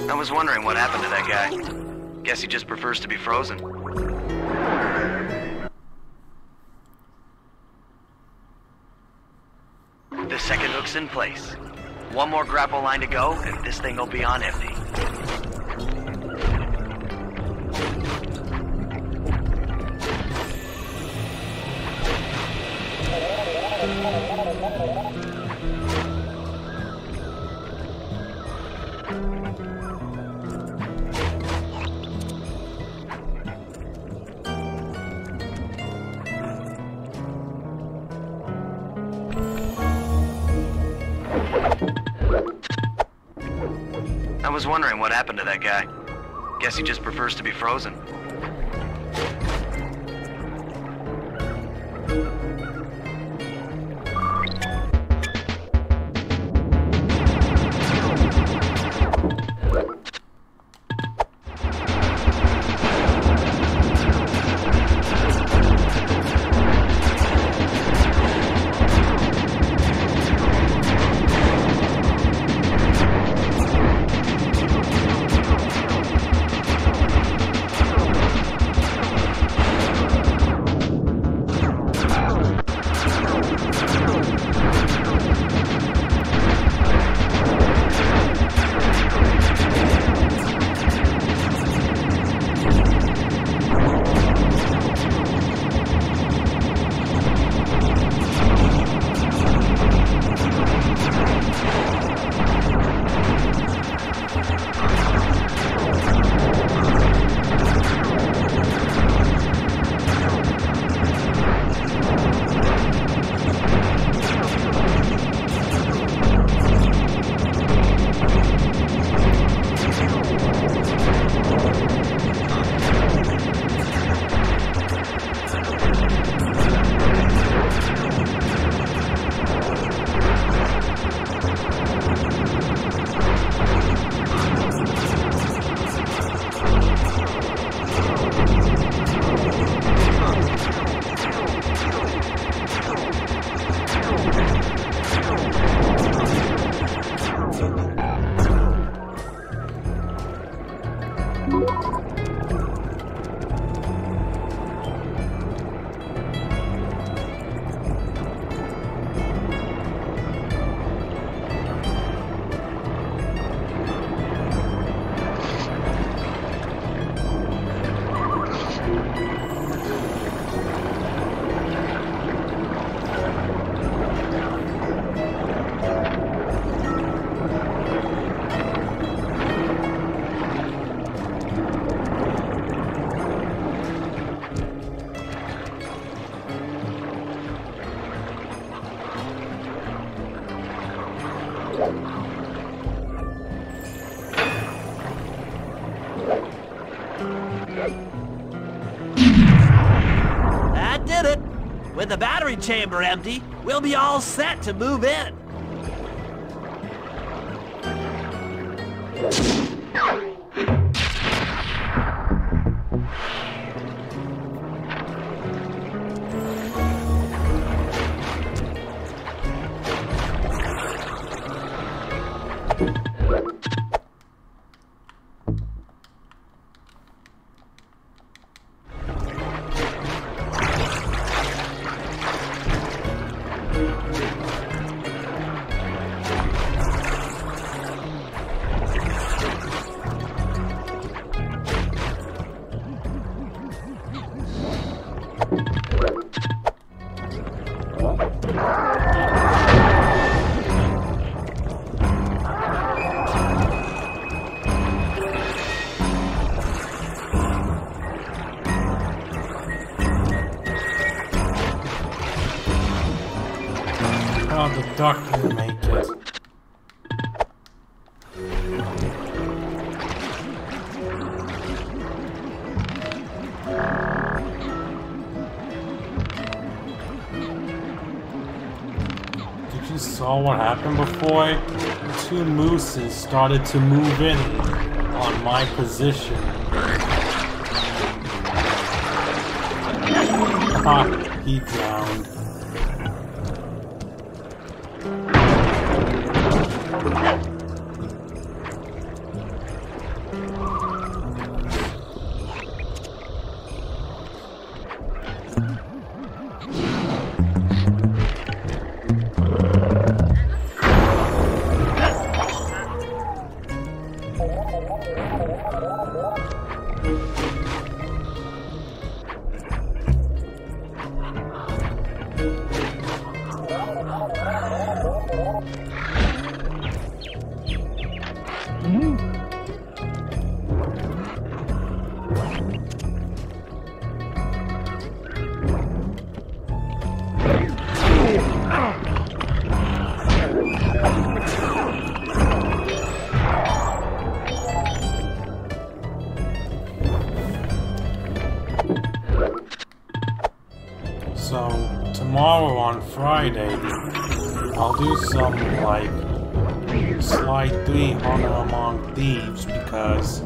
I was wondering what happened to that guy. Guess he just prefers to be frozen. The second hook's in place. One more grapple line to go, and this thing will be on empty. I was wondering what happened to that guy. Guess he just prefers to be frozen. That did it. With the battery chamber empty, we'll be all set to move in. Oh, the duck didn't make it. Did you saw what happened before? Two mooses started to move in on my position. Ah, he drowned. So, tomorrow on Friday, I'll do some, like, Slide 3 Honor Among Thieves, because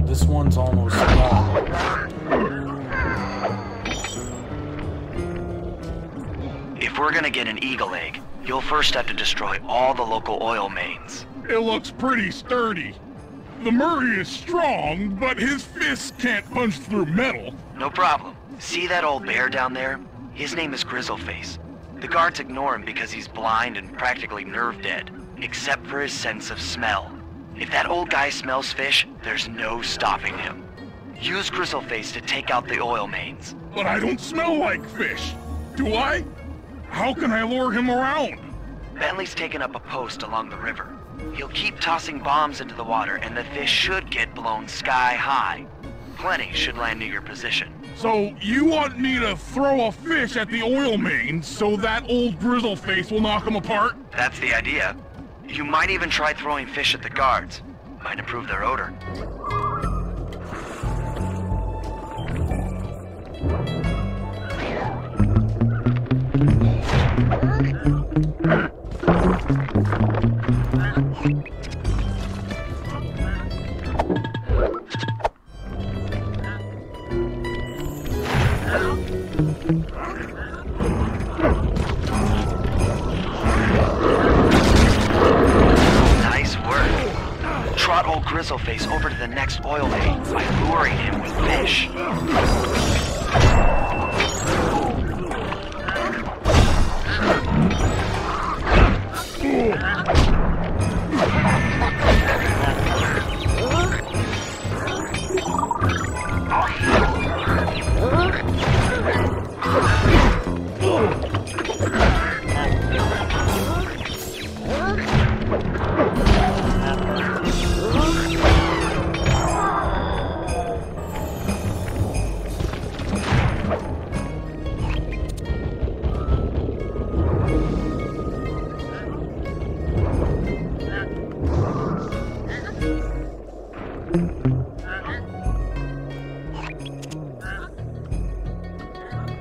this one's almost done. If we're gonna get an eagle egg, you'll first have to destroy all the local oil mains. It looks pretty sturdy. The Murray is strong, but his fists can't punch through metal. No problem. See that old bear down there? His name is Grizzleface. The guards ignore him because he's blind and practically nerve dead, except for his sense of smell. If that old guy smells fish, there's no stopping him. Use Grizzleface to take out the oil mains. But I don't smell like fish. Do I? How can I lure him around? Bentley's taken up a post along the river. He'll keep tossing bombs into the water and the fish should get blown sky high. Plenty should land near your position. So you want me to throw a fish at the oil mains so that old Grizzleface will knock him apart? That's the idea. You might even try throwing fish at the guards. Might improve their odor. Nice work. Trot old Grizzleface over to the next oil main by luring him with fish.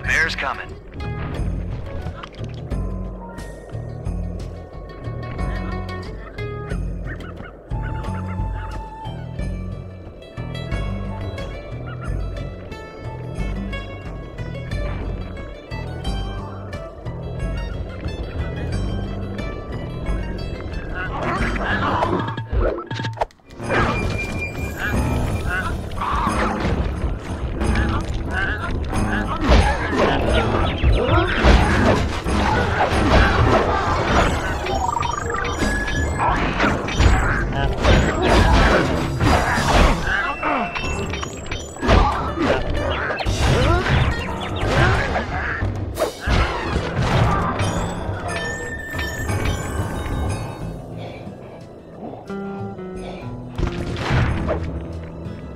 Bear's coming.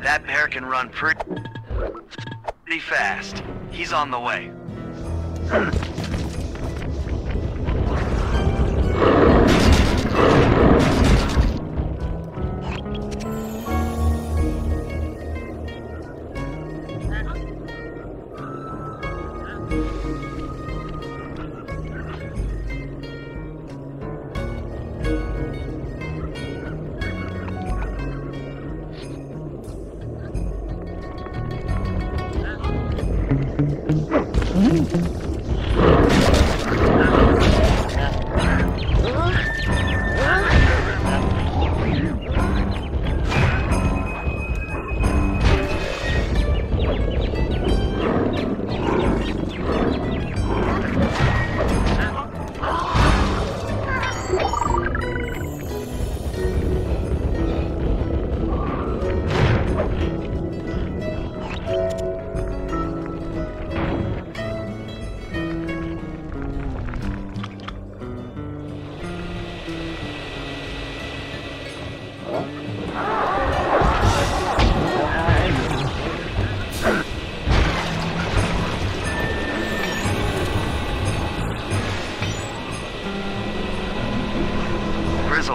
That bear can run pretty fast. He's on the way.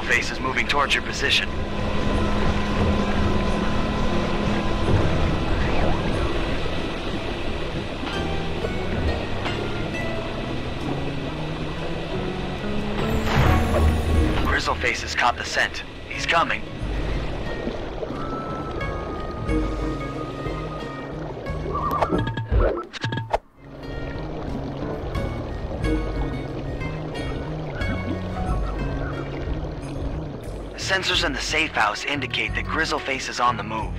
Grizzleface is moving towards your position. Grizzleface has caught the scent. He's coming. Sensors in the safe house indicate that Grizzleface is on the move.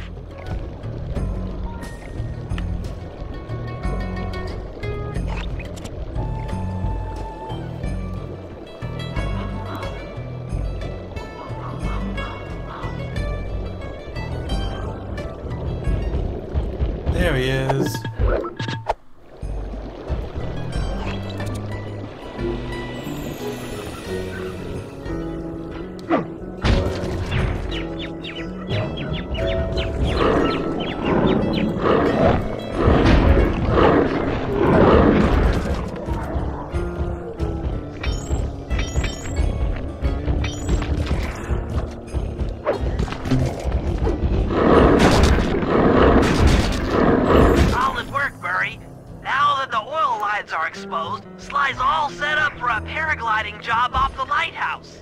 There he is. Sly's all set up for a paragliding job off the lighthouse.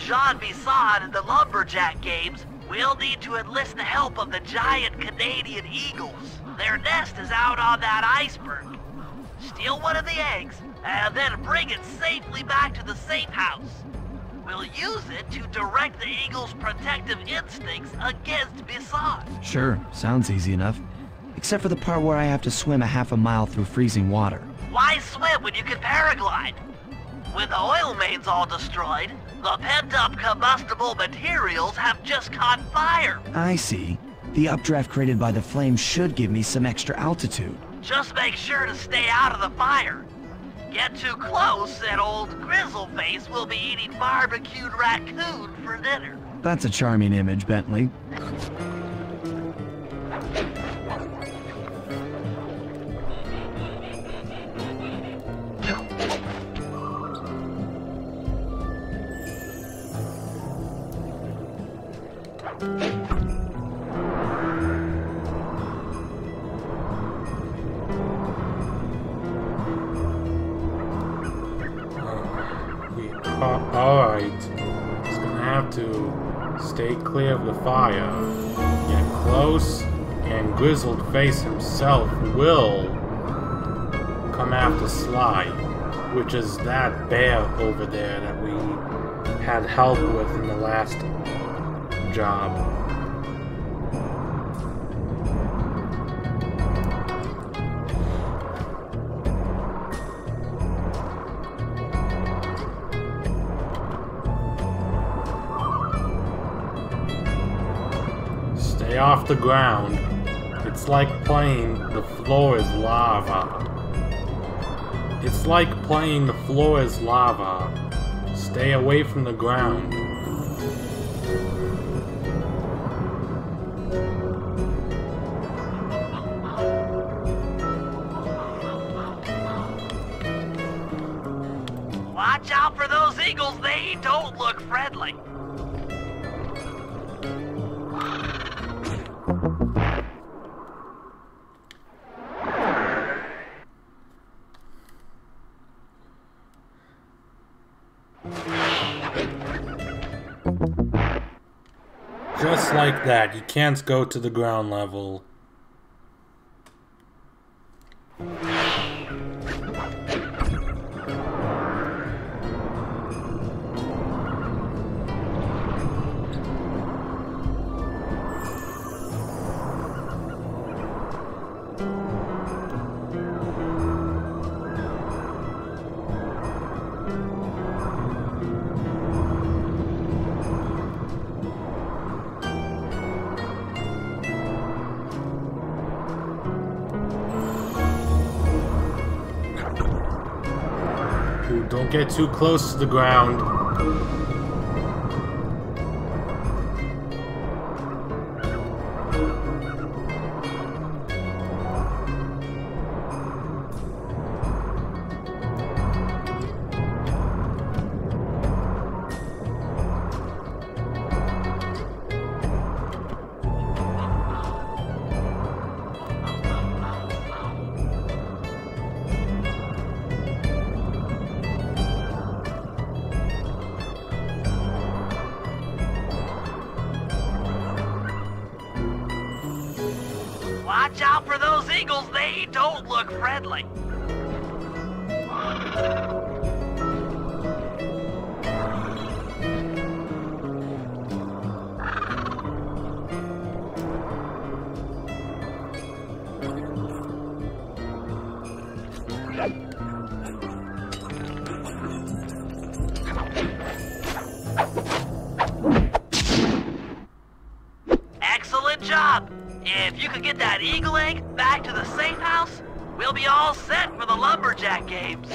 Jean Bisson in the Lumberjack games, we'll need to enlist the help of the giant Canadian eagles. Their nest is out on that iceberg. Steal one of the eggs, and then bring it safely back to the safe house. We'll use it to direct the eagle's protective instincts against Bisson. Sure, sounds easy enough. Except for the part where I have to swim a half a mile through freezing water. Why swim when you can paraglide? With the oil mains all destroyed, the pent-up combustible materials have just caught fire. I see. The updraft created by the flames should give me some extra altitude. Just make sure to stay out of the fire. Get too close and old Grizzleface will be eating barbecued raccoon for dinner. That's a charming image, Bentley. Alright. Just gonna have to stay clear of the fire. Get close, and Grizzled Face himself will come after Sly, which is that bear over there that we had help with in the last job. Stay off the ground. It's like playing the floor is lava. It's like playing the floor is lava. Stay away from the ground. Watch out for those eagles, they don't look friendly. Just like that, you can't go to the ground level. Don't get too close to the ground. Watch out for those eagles, they don't look friendly. Excellent job! If you could get that eagle egg back to the safe house, we'll be all set for the lumberjack games.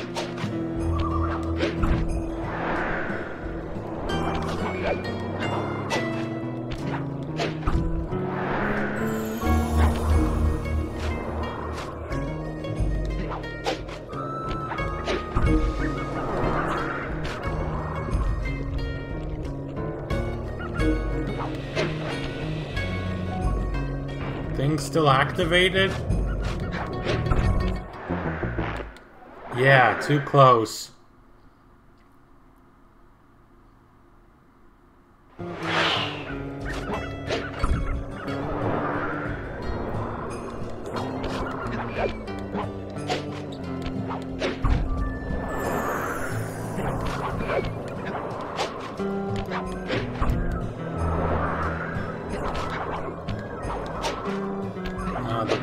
Things still activated? Yeah, too close.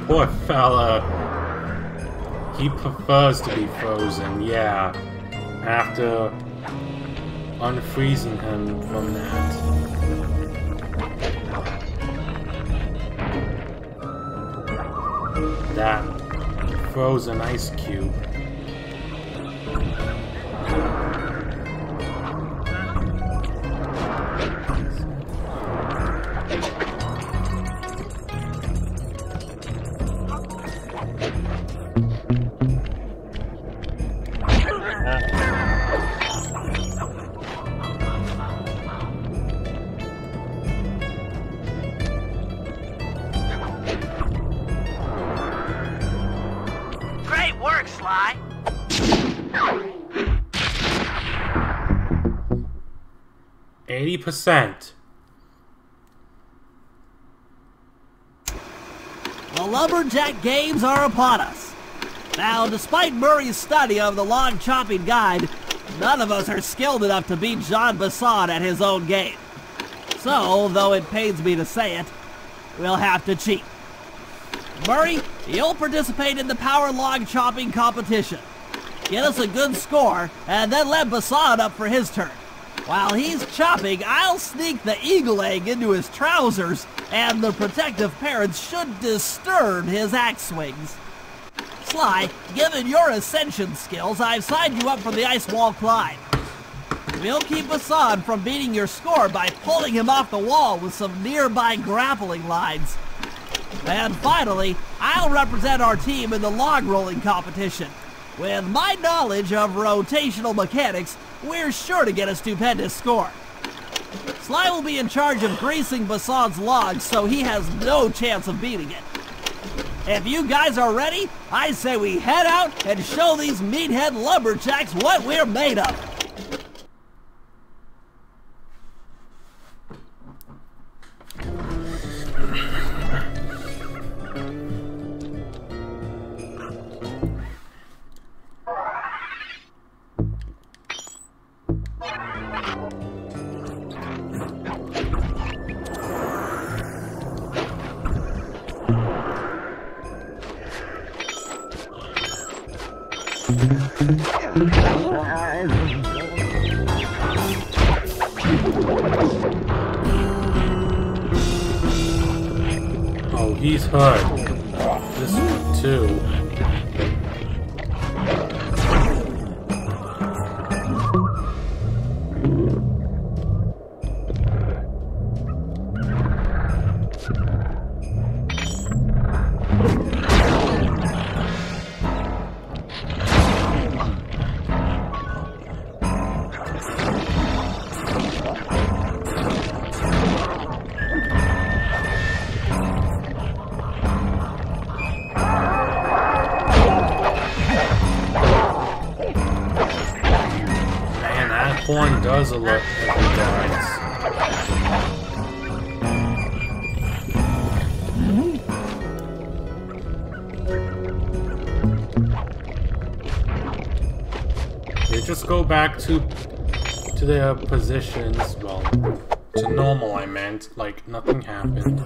Poor fella. He prefers to be frozen, yeah. After unfreezing him from that. That frozen ice cube. Great work, Sly. 80%. The Lumberjack Games are upon us. Now, despite Murray's study of the log chopping guide, none of us are skilled enough to beat Jean Bassan at his own game. So, though it pains me to say it, we'll have to cheat. Murray, you'll participate in the power log chopping competition. Get us a good score, and then let Bassan up for his turn. While he's chopping, I'll sneak the eagle egg into his trousers, and the protective parents should disturb his axe swings. Sly, given your ascension skills, I've signed you up for the ice wall climb. We'll keep Bassan from beating your score by pulling him off the wall with some nearby grappling lines. And finally, I'll represent our team in the log rolling competition. With my knowledge of rotational mechanics, we're sure to get a stupendous score. Sly will be in charge of greasing Bassan's logs, so he has no chance of beating it. If you guys are ready, I say we head out and show these meathead lumberjacks what we're made of. Oh, he's hurt. This one too. Horn does alert every guys. They just go back to their positions. Well, to normal, I meant. Like nothing happened.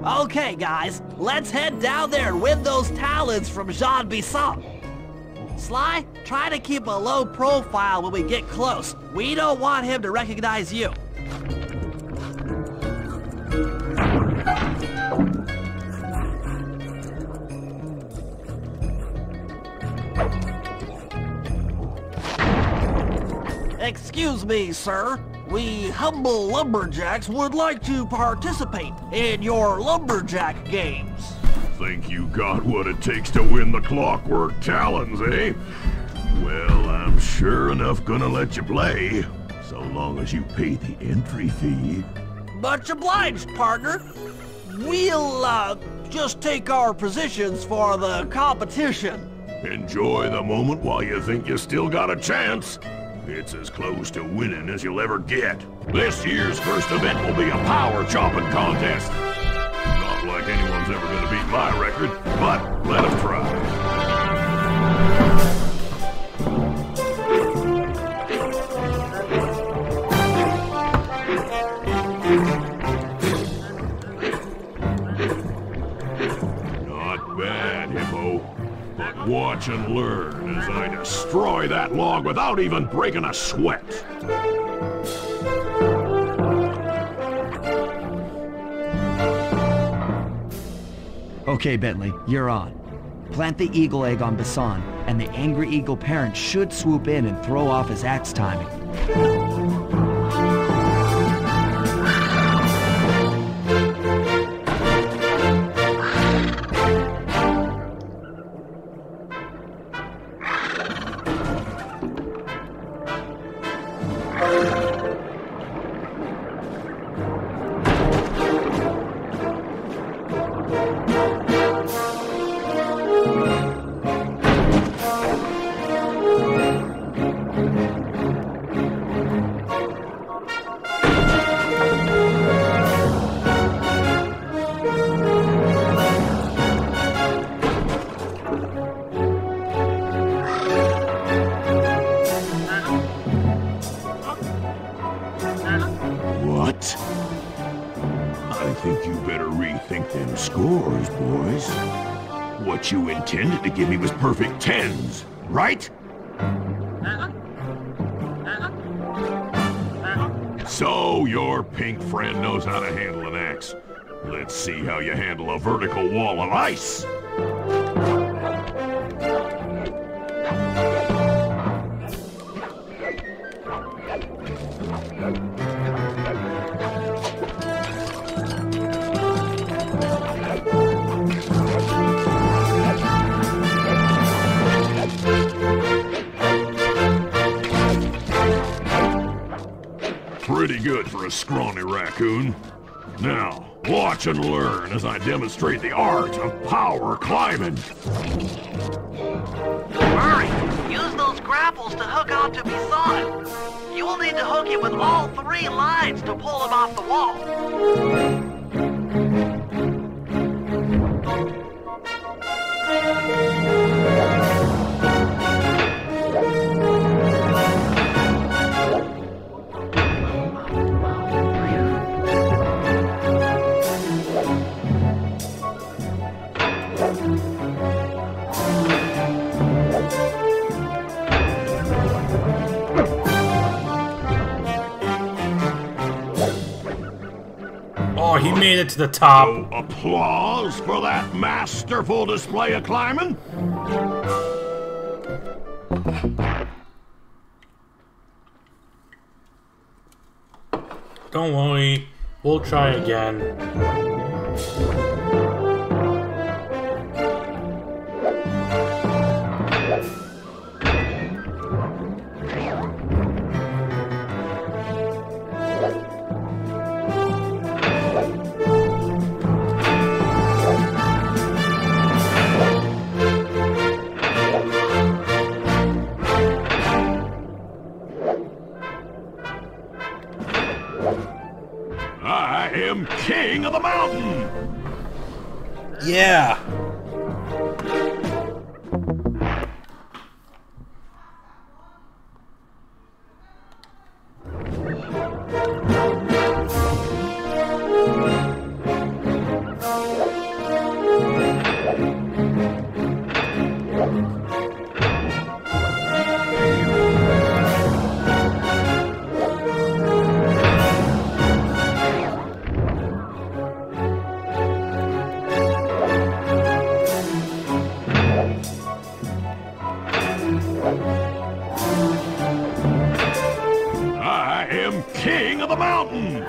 Okay, guys, let's head down there and win those talons from Jean Bisson. Sly, try to keep a low profile when we get close. We don't want him to recognize you. Excuse me, sir. We humble lumberjacks would like to participate in your lumberjack games. Think you got what it takes to win the clockwork talons, eh? Well, I'm sure enough gonna let you play, so long as you pay the entry fee. Much obliged, partner. We'll, just take our positions for the competition. Enjoy the moment while you think you still got a chance. It's as close to winning as you'll ever get. This year's first event will be a power chopping contest. Not like anyone's ever gonna beat my record, but let us try. Not bad, Hippo. But watch and learn as I destroy that log without even breaking a sweat. Okay, Bentley, you're on. Plant the eagle egg on Bassan, and the angry eagle parent should swoop in and throw off his axe timing. Scores, boys. What you intended to give me was perfect tens, right? So your pink friend knows how to handle an axe. Let's see how you handle a vertical wall of ice. Pretty good for a scrawny raccoon. Now, watch and learn as I demonstrate the art of power climbing. Murray, use those grapples to hook onto Bisson. You will need to hook him with all 3 lines to pull him off the wall. Oh, he made it to the top. So, applause for that masterful display of climbing. Don't worry, we'll try again. am king of the mountain! Yeah! I am king of the mountain!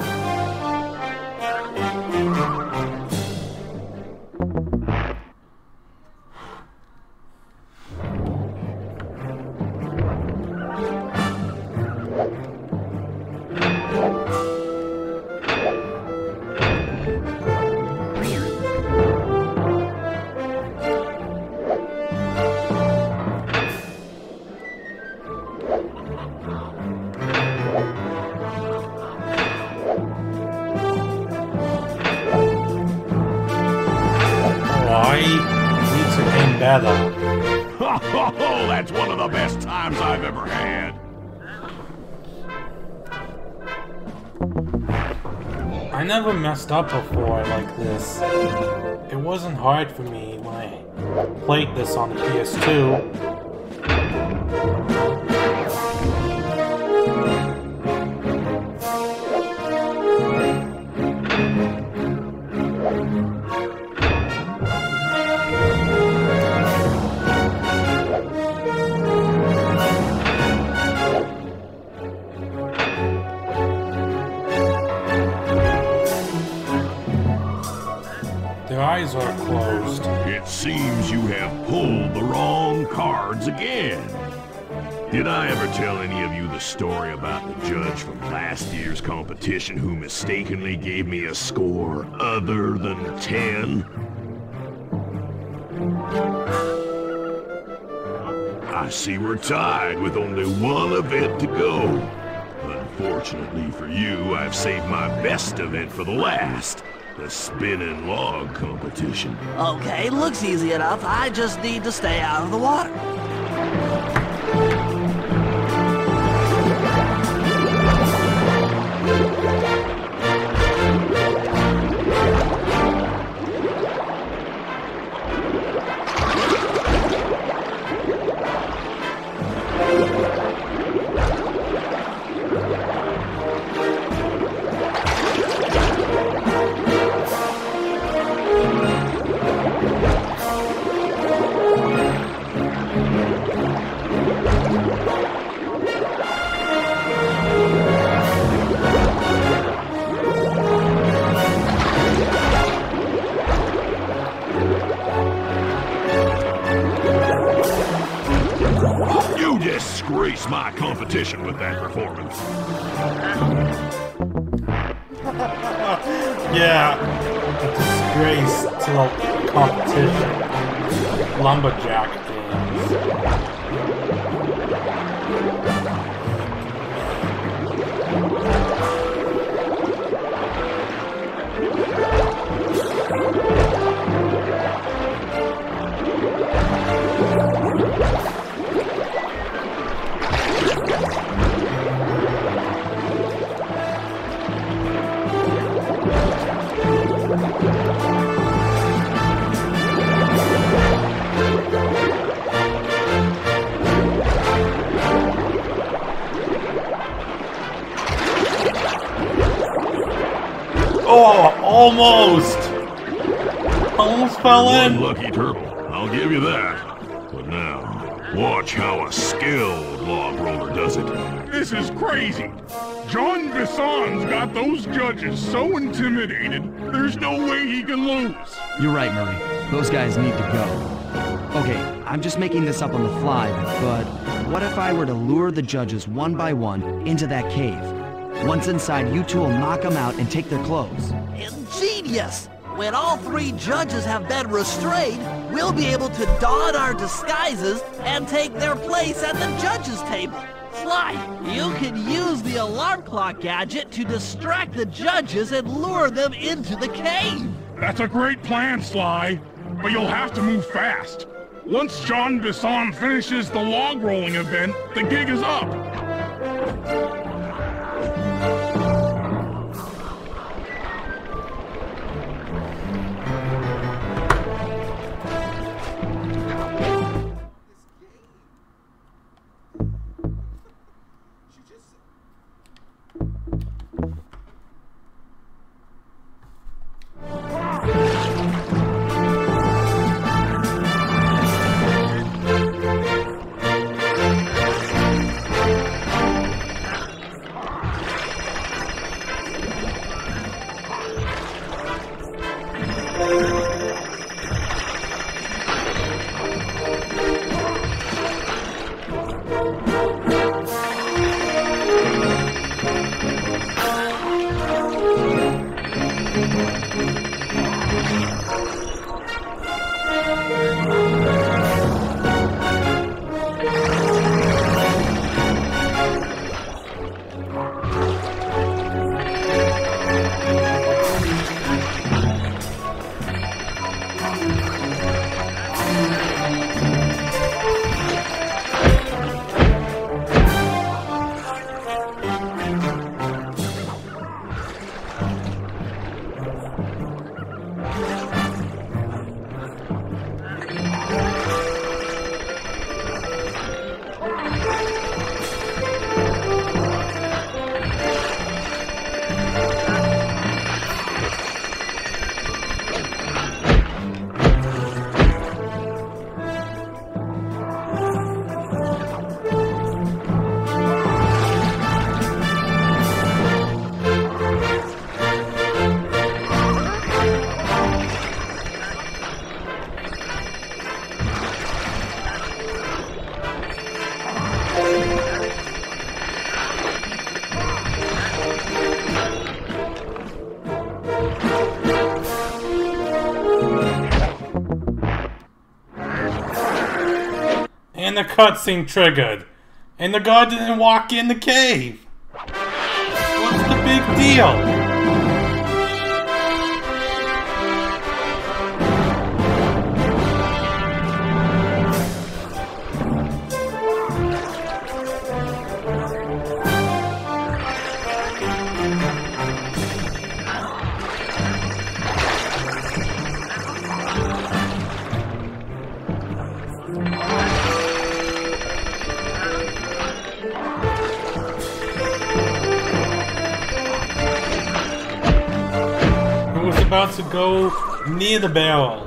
Oh, that's one of the best times I've ever had. I never messed up before like this. It wasn't hard for me when I played this on the PS2. Their eyes are closed. It seems you have pulled the wrong cards again. Did I ever tell any of you the story about the judge from last year's competition who mistakenly gave me a score other than 10? I see we're tied with only one event to go. Unfortunately for you, I've saved my best event for the last. The spinning log competition. Okay, looks easy enough. I just need to stay out of the water. Disgrace my competition with that performance. Yeah, a disgrace to the competition. Lumberjack games. Oh, almost! Almost fell in! One lucky turtle, I'll give you that. But now, watch how a skilled log roller does it. This is crazy. John Bisson's got those judges so intimidated, there's no way he can lose. You're right, Murray. Those guys need to go. Okay, I'm just making this up on the fly, but what if I were to lure the judges one by one into that cave? Once inside, you two will knock them out and take their clothes. Ingenious! When all 3 judges have been restrained, we'll be able to don our disguises and take their place at the judges' table. Sly, you can use the alarm clock gadget to distract the judges and lure them into the cave. That's a great plan, Sly, but you'll have to move fast. Once Jean Bisson finishes the log rolling event, the gig is up. And the cutscene triggered. And the guard didn't walk in the cave. What's the big deal? About to go near the barrel.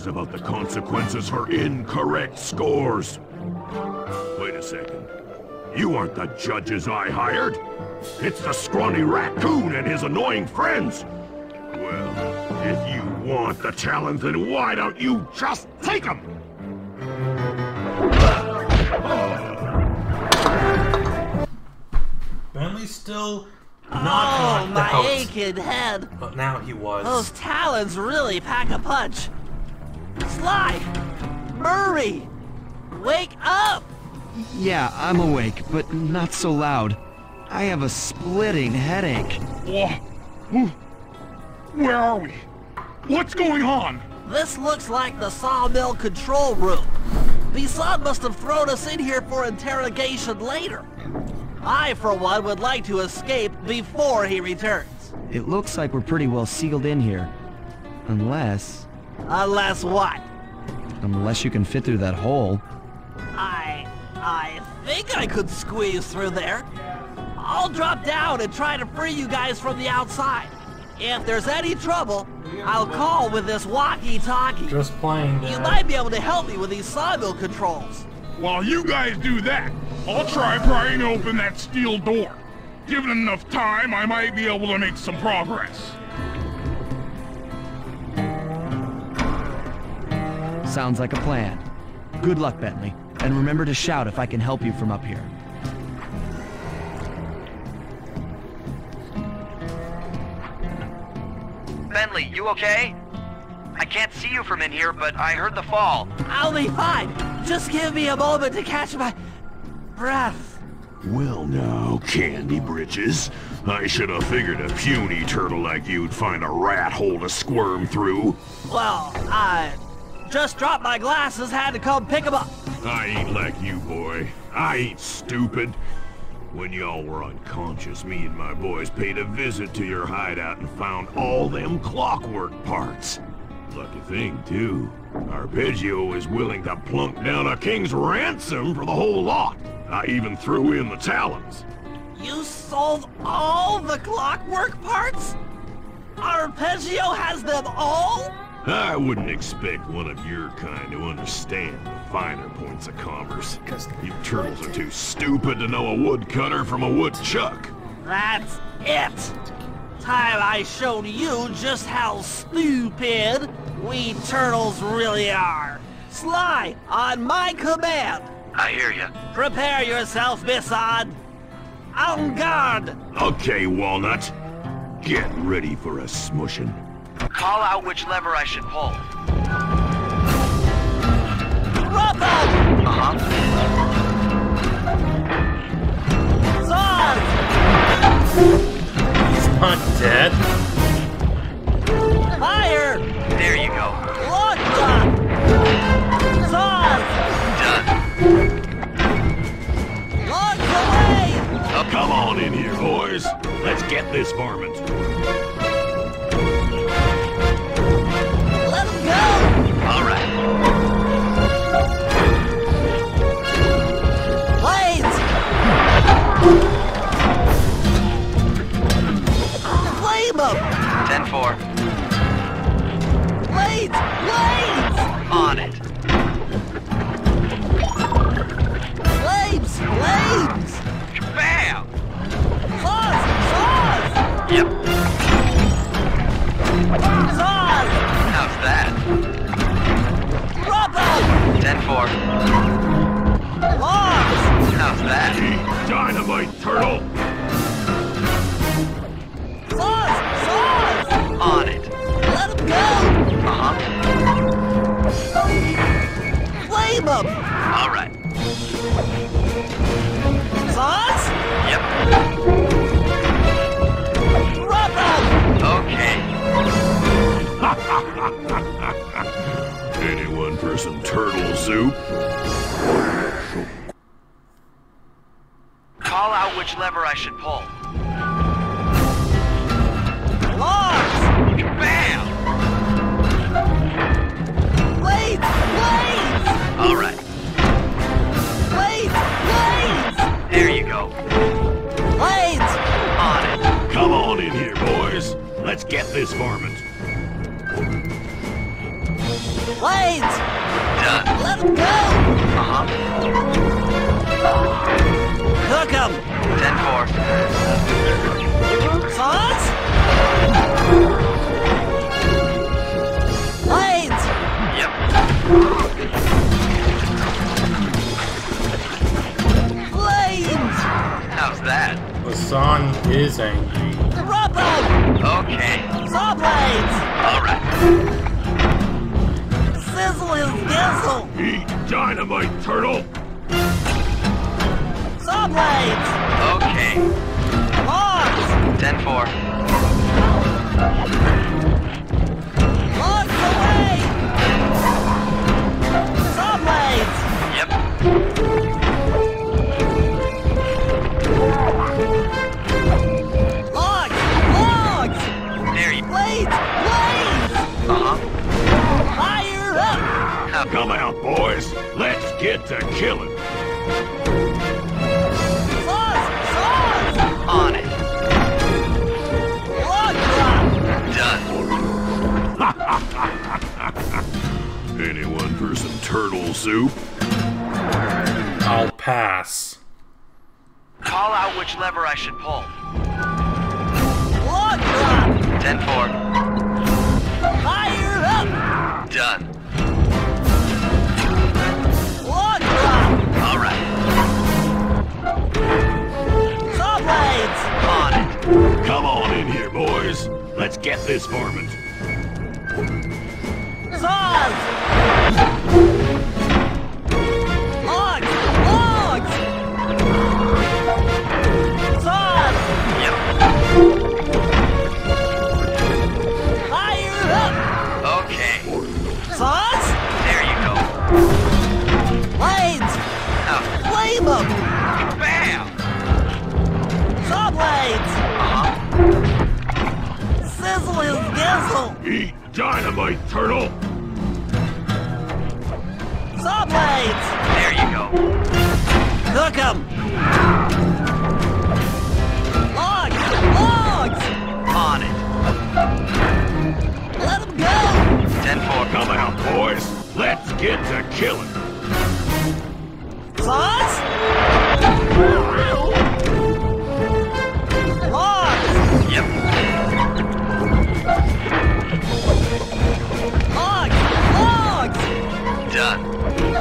About the consequences for incorrect scores. Wait a second. You aren't the judges I hired. It's the scrawny raccoon and his annoying friends. Well, if you want the challenge, then why don't you just take them? Bentley's still not my aching head. But now he was. Those talons really pack a punch. Sly! Murray! Wake up! Yeah, I'm awake, but not so loud. I have a splitting headache. Where are we? What's going on? This looks like the sawmill control room. Bisson must have thrown us in here for interrogation later. I, for one, would like to escape before he returns. It looks like we're pretty well sealed in here. Unless... Unless what? Unless you can fit through that hole. I think I could squeeze through there. I'll drop down and try to free you guys from the outside. If there's any trouble, I'll call with this walkie-talkie. Just playing that. You might be able to help me with these sawmill controls. While you guys do that, I'll try prying open that steel door. Given enough time, I might be able to make some progress. Sounds like a plan. Good luck, Bentley. And remember to shout if I can help you from up here. Bentley, you okay? I can't see you from in here, but I heard the fall. I'll be fine. Just give me a moment to catch my breath. Well now, Candy Britches. I should have figured a puny turtle like you'd find a rat hole to squirm through. Well, I just dropped my glasses, had to come pick them up. I ain't like you, boy. I ain't stupid. When y'all were unconscious, me and my boys paid a visit to your hideout and found all them clockwork parts. Lucky thing, too. Arpeggio is willing to plunk down a king's ransom for the whole lot. I even threw in the talons. You sold all the clockwork parts? Arpeggio has them all? I wouldn't expect one of your kind to understand the finer points of commerce. You turtles are too stupid to know a woodcutter from a woodchuck. That's it. Time I showed you just how stupid we turtles really are. Sly, on my command. I hear you. Prepare yourself, Bisson. En garde. Okay, Walnut. Get ready for a smushin'. Call out which lever I should pull. Rubble! Uh-huh. Zod! He's not dead. Fire! There you go. Lock up! Zod! Done. Lock away! Now come on in here, boys. Let's get this varmint. Let him go! All right. Blades! Flame him! 10-4. Blades! Blades! On it. Flames! Flames! Bam! Saws! Saws! Yep. Saws! How's that? Rubble! 10-4. Logs! How's that? Dynamite, turtle! Saws! Saws! On it. Let him go! Uh-huh. Flame him! All right. Saws? Yep. Rubble! Okay. Anyone for some turtle soup? Call out which lever I should pull. Logs! Bam! Blades! Blades! All right. Blades! Blades! There you go. Blades! On it. Come on in here, boys. Let's get this varmint. Blades! Done. Let him go! Uh-huh. Cook him! 10-4. Saws? Blades! Yep. Flames! How's that? The song is angry. Rubble! Okay. Saw blades! All right. Sizzle his gizzle! Eat dynamite, turtle! Saw blades! Okay. Logs! 10-4. Logs away! Saw blades! Yep. Logs! Logs! There you... Blades! Blades! Uh-huh. Fire up! Come out, boys. Let's get to killing. Saws! Saws! On it. Log drop! Done. Anyone for some turtle soup? I'll pass. Call out which lever I should pull. Log drop! 10-4. Fire up! Done. Log drop! All right. Saw blades! On it. Come on in here, boys. Let's get this varmint. Saws! Logs! Logs! Saws! Yep. Fire up! Okay. Saws? There you go. Blades! Oh. Flame 'em! Bam! Saw blades! Uh-huh. Sizzle his gizzle! Eat dynamite, turtle! Saw blades! There you go. Cook 'em! Logs! Logs! On it. Let 'em go! 10-4. Come out, boys. Let's get to killing. Saws? Logs! Yep. Logs! Logs! Done.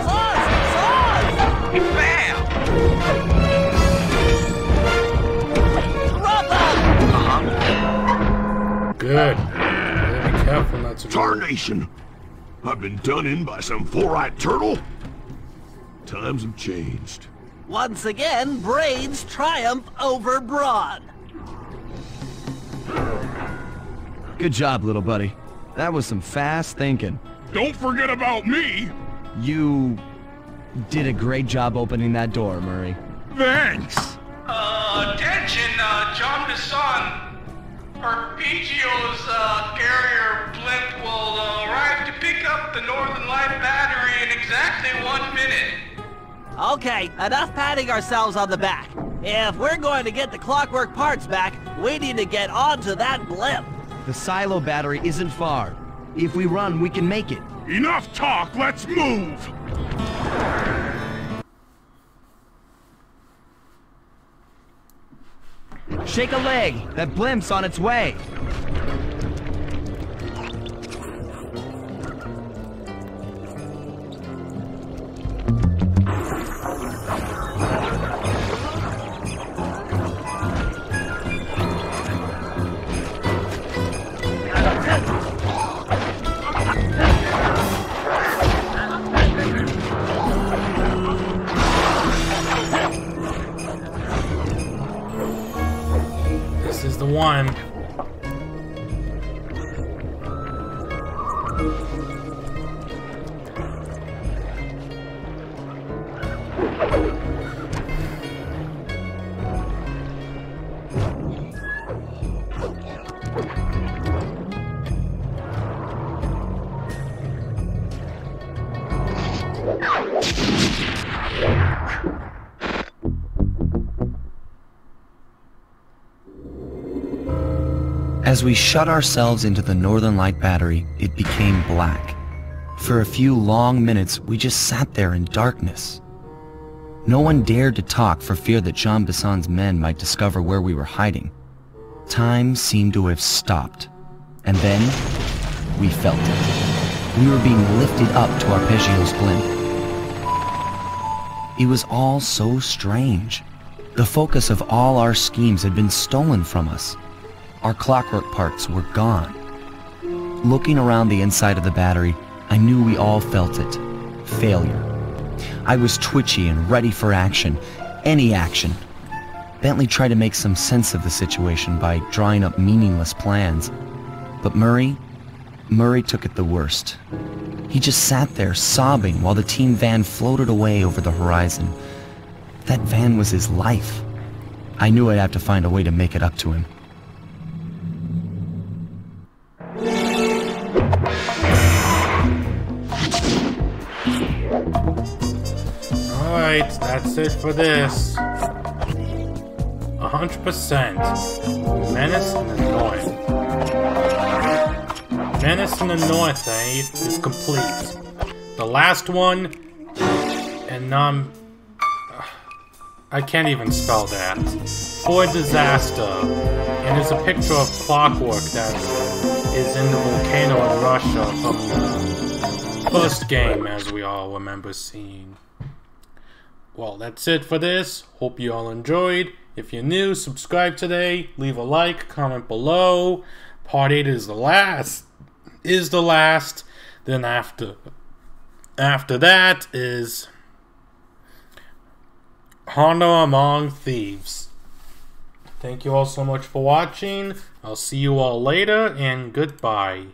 Saws! Saws! Bam! Drop 'em! Uh-huh. Good. Be careful not to go. Tarnation! I've been done in by some four-eyed turtle? Times have changed. Once again, brains triumph over brawn. Good job, little buddy. That was some fast thinking. Don't forget about me! You did a great job opening that door, Murray. Thanks! Attention, John Bisson. Arpeggio's carrier blimp will arrive to pick up the Northern Light battery in exactly 1 minute. Okay, enough patting ourselves on the back. If we're going to get the clockwork parts back, we need to get onto that blimp. The silo battery isn't far. If we run, we can make it. Enough talk, let's move! Shake a leg! That blimp's on its way! This is the one. As we shut ourselves into the Northern Light battery, it became black. For a few long minutes, we just sat there in darkness. No one dared to talk for fear that Jean Besson's men might discover where we were hiding. Time seemed to have stopped. And then, we felt it. We were being lifted up to Arpeggio's blimp. It was all so strange. The focus of all our schemes had been stolen from us. Our clockwork parts were gone. Looking around the inside of the battery, I knew we all felt it. Failure. I was twitchy and ready for action. Any action. Bentley tried to make some sense of the situation by drawing up meaningless plans. But Murray took it the worst. He just sat there sobbing while the team van floated away over the horizon. That van was his life. I knew I'd have to find a way to make it up to him. Alright, that's it for this. 100%. Menace in the North. Menace in the North, is complete. The last one, and I can't even spell that. For Disaster. And it's a picture of clockwork that is in the volcano in Russia from the first game, as we all remember seeing. Well, that's it for this. Hope you all enjoyed. If you're new, subscribe today. Leave a like, comment below. Part 8 is the last. Then after that is Honor Among Thieves. Thank you all so much for watching. I'll see you all later, and goodbye.